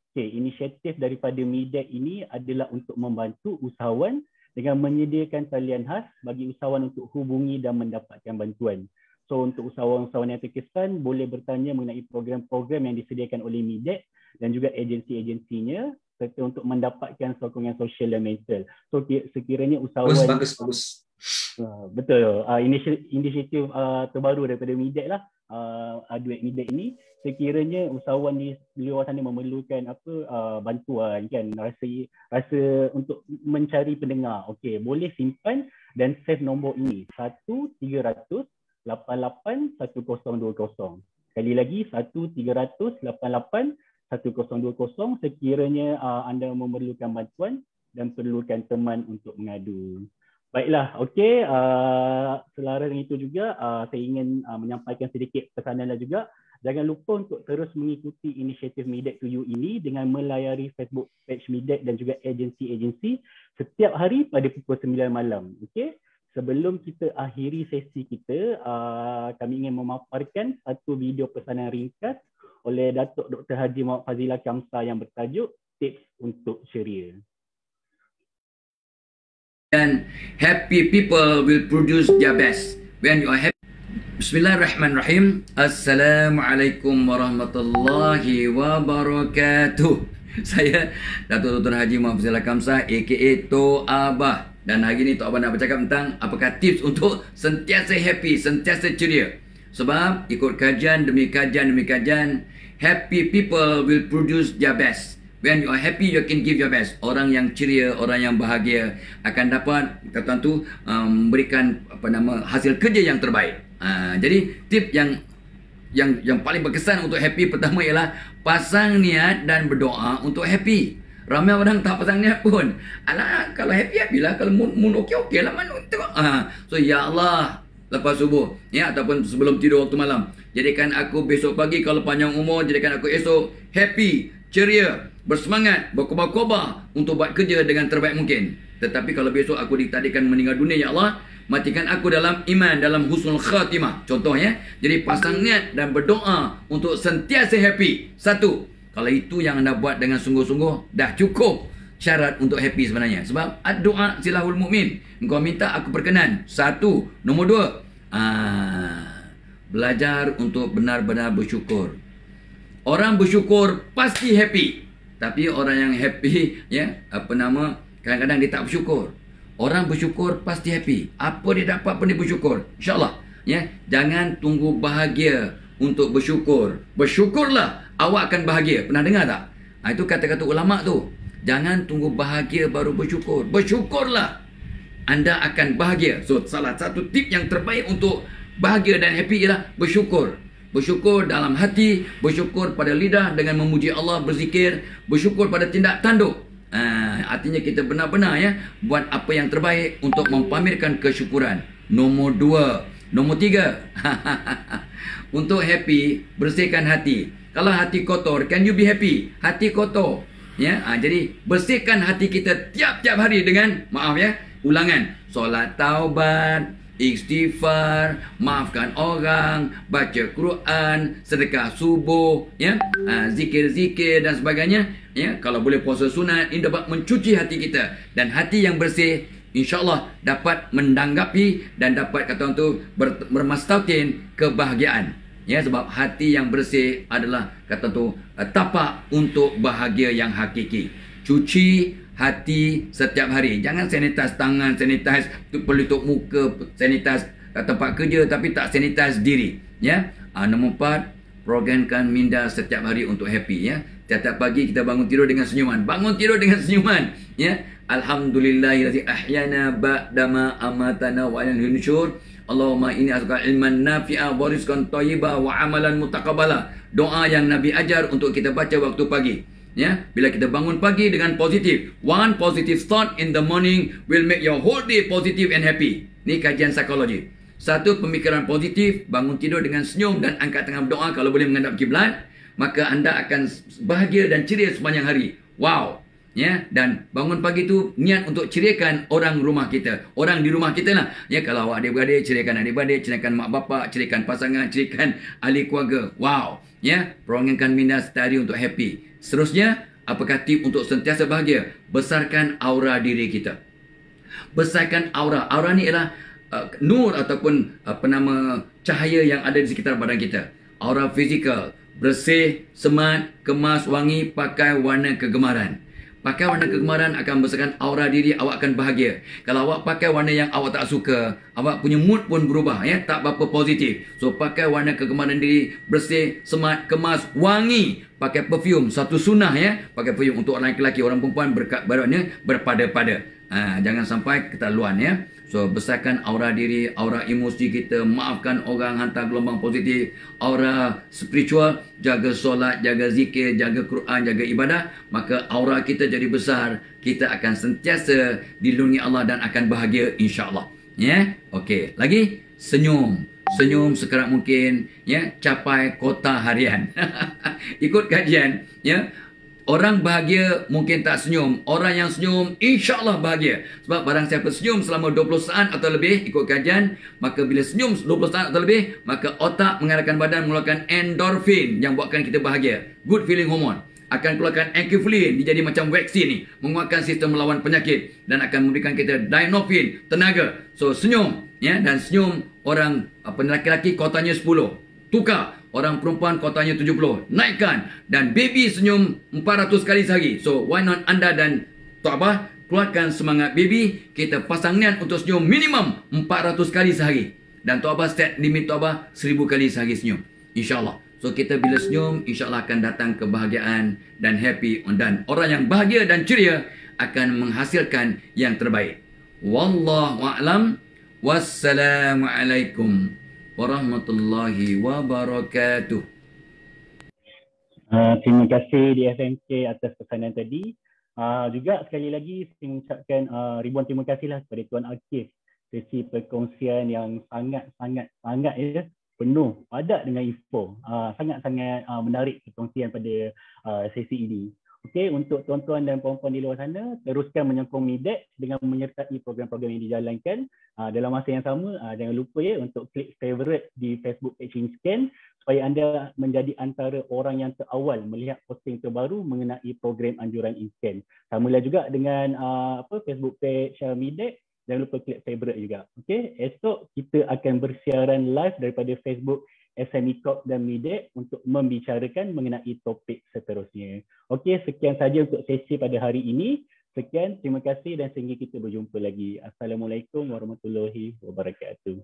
Okey, inisiatif daripada MIDEC ini adalah untuk membantu usahawan dengan menyediakan talian khas bagi usahawan untuk hubungi dan mendapatkan bantuan. So untuk usahawan-usahawan yang terkesan boleh bertanya mengenai program-program yang disediakan oleh MIDEC dan juga agensi-agensinya serta untuk mendapatkan sokongan sosial dan mental. So sekiranya usahawan bagus. Betul. Inisiatif terbaru daripada MIDEC lah, Adu at MIDEC ini, sekiranya usahawan di luar sana memerlukan bantuan kan, rasa untuk mencari pendengar, okey, boleh simpan dan save nombor ini 1-300-88-1020. Sekali lagi 1-300-88-1020 sekiranya anda memerlukan bantuan dan perlukan teman untuk mengadu. Baiklah, okey, selaras dengan itu juga saya ingin menyampaikan sedikit pesanan juga. Jangan lupa untuk terus mengikuti inisiatif MIDEC to You ini dengan melayari Facebook page MIDEC dan juga agensi-agensi setiap hari pada pukul 9 malam. Okey, sebelum kita akhiri sesi kita, kami ingin memaparkan satu video pesanan ringkas oleh Datuk Dr. Haji Muhammad Fazilah Kamsah yang bertajuk Tips untuk Ceria. And happy people will produce their best. When you are happy. Bismillahirrahmanirrahim. Assalamualaikum warahmatullahi wabarakatuh. Saya Datuk Dr. Haji Muhammad Fazilah Kamsah aka Tok Abah. Dan hari ni Tok Abah nak bercakap tentang apakah tips untuk sentiasa happy, sentiasa ceria. Sebab ikut kajian demi kajian, happy people will produce their best. When you are happy, you can give your best. Orang yang ceria, orang yang bahagia akan dapat tentu memberikan hasil kerja yang terbaik. Jadi tip yang paling berkesan untuk happy pertama ialah pasang niat dan berdoa untuk happy. Ramai orang tak pasang niat pun. Alah, kalau happy lah, kalau mood okey lah, mana tengok. So ya Allah, lepas subuh ya ataupun sebelum tidur waktu malam, jadikan aku besok pagi kalau panjang umur, jadikan aku esok happy, ceria, bersemangat, berkobar-kobar untuk buat kerja dengan terbaik mungkin. Tetapi kalau besok aku ditakdirkan meninggal dunia, ya Allah, matikan aku dalam iman, dalam husnul khatimah. Contohnya, jadi pasang niat dan berdoa untuk sentiasa happy. Satu, kalau itu yang anda buat dengan sungguh-sungguh, dah cukup syarat untuk happy sebenarnya. Sebab doa silahul mu'min. Engkau minta, aku berkenan. Satu. Nombor dua, belajar untuk benar-benar bersyukur. Orang bersyukur pasti happy. Tapi orang yang happy, kadang-kadang dia tak bersyukur. Orang bersyukur pasti happy. Apa dia dapat pun dia bersyukur. InsyaAllah. Ya, jangan tunggu bahagia untuk bersyukur. Bersyukurlah, awak akan bahagia. Pernah dengar tak? Itu kata-kata ulama tu. Jangan tunggu bahagia baru bersyukur. Bersyukurlah, anda akan bahagia. So, salah satu tip yang terbaik untuk bahagia dan happy ialah bersyukur. Bersyukur dalam hati, bersyukur pada lidah dengan memuji Allah, berzikir, bersyukur pada tindak tanduk. Artinya kita benar-benar buat apa yang terbaik untuk mempamerkan kesyukuran. Nombor dua. Nombor tiga. Untuk happy, bersihkan hati. Kalau hati kotor, can you be happy? Hati kotor. Ya, jadi bersihkan hati kita tiap-tiap hari dengan, maaf ya, ulangan solat taubat, istighfar, maafkan orang, baca Quran, sedekah subuh, ya, zikir-zikir dan sebagainya. Ya, kalau boleh puasa sunat, ini dapat mencuci hati kita, dan hati yang bersih InsyaAllah dapat mendanggapi dan dapat kata orang tu bermastautin kebahagiaan. Ya, sebab hati yang bersih adalah kata tu tapak untuk bahagia yang hakiki. Cuci hati setiap hari. Jangan sanitize tangan, sanitize pelitup muka, sanitize tempat kerja tapi tak sanitize diri. Ya. Nombor 4, programkan minda setiap hari untuk happy. Ya. Setiap pagi kita bangun tidur dengan senyuman. Bangun tidur dengan senyuman. Ya. Alhamdulillahillazi ahyana ba'dama amatana wa ilaihi nusyur. Allahumma inni as'aluka ilman nafi'a wa rizqan thayyiba wa amalan mutaqabbala. Doa yang Nabi ajar untuk kita baca waktu pagi. Ya, bila kita bangun pagi dengan positif. One positive thought in the morning will make your whole day positive and happy. Ni kajian psikologi. Satu, pemikiran positif, bangun tidur dengan senyum dan angkat tangan berdoa kalau boleh menghadap kiblat, maka anda akan bahagia dan ceria sepanjang hari. Wow. Ya, dan bangun pagi tu niat untuk ceriakan orang rumah kita, orang di rumah kita lah. Ya, kalau awak adik-beradik, ceriakan adik-beradik, ceriakan mak bapak, ceriakan pasangan, ceriakan ahli keluarga. Wow. Ya, perongengkan minda setiap hari untuk happy. Seterusnya, apakah tip untuk sentiasa bahagia? Besarkan aura diri kita. Besarkan aura. Aura ni ialah nur ataupun cahaya yang ada di sekitar badan kita. Aura fizikal, bersih, semat, kemas, wangi, pakai warna kegemaran. Pakai warna kegemaran akan membesarkan aura diri, awak akan bahagia. Kalau awak pakai warna yang awak tak suka, awak punya mood pun berubah, ya, tak berapa positif. So pakai warna kegemaran diri, bersih, semat, kemas, wangi. Pakai perfume, satu sunnah, ya. Pakai perfume untuk orang lelaki, orang perempuan berpada-pada. Jangan sampai keterlaluan, ya. So besarkan aura diri, aura emosi kita, maafkan orang, hantar gelombang positif, aura spiritual, jaga solat, jaga zikir, jaga Quran, jaga ibadah, maka aura kita jadi besar, kita akan sentiasa dilindungi Allah dan akan bahagia insya-Allah. Ya, okey. Lagi senyum. Senyum sekerap mungkin, ya, capai kota harian. Ikut kajian, ya. Orang bahagia mungkin tak senyum. Orang yang senyum insya-Allah bahagia. Sebab barang siapa senyum selama 20 saat atau lebih, ikut kajian, maka bila senyum 20 saat atau lebih, maka otak mengarahkan badan mengeluarkan endorfin yang buatkan kita bahagia. Good feeling hormone. Akan keluarkan enkefalin, dia jadi macam vaksin ni, menguatkan sistem melawan penyakit dan akan memberikan kita dynophin, tenaga. So senyum, ya, dan senyum orang lelaki kotanya 10. Tukar orang perempuan kotanya 70. Naikkan. Dan baby senyum 400 kali sehari. So why not anda dan Tok Abah keluarkan semangat baby. Kita pasang niat untuk senyum minimum 400 kali sehari. Dan Tok Abah set limit Tok Abah 1000 kali sehari senyum. InsyaAllah. So kita bila senyum, insyaAllah akan datang kebahagiaan dan happy. Dan orang yang bahagia dan ceria akan menghasilkan yang terbaik. Wallahu'alam. Wassalamualaikum warahmatullahi wabarakatuh. Terima kasih DFMK atas pesanan tadi. Juga sekali lagi saya mengucapkan ribuan terima kasihlah kepada Tuan Akif. Sesi perkongsian yang sangat ya, penuh, padat dengan info. Sangat-sangat menarik perkongsian pada sesi ini. Okey, untuk tuan-tuan dan puan-puan di luar sana, teruskan menyokong MIDEC dengan menyertai program-program yang dijalankan. Dalam masa yang sama, jangan lupa ya untuk klik favorite di Facebook page InScan supaya anda menjadi antara orang yang terawal melihat posting terbaru mengenai program anjuran InScan. Samalah juga dengan Facebook page MIDEC, jangan lupa klik favorite juga. Okey, esok kita akan bersiaran live daripada Facebook SME Corp dan MIDEC untuk membicarakan mengenai topik seterusnya. Okey, sekian saja untuk sesi pada hari ini. Sekian, terima kasih dan sehingga kita berjumpa lagi. Assalamualaikum warahmatullahi wabarakatuh.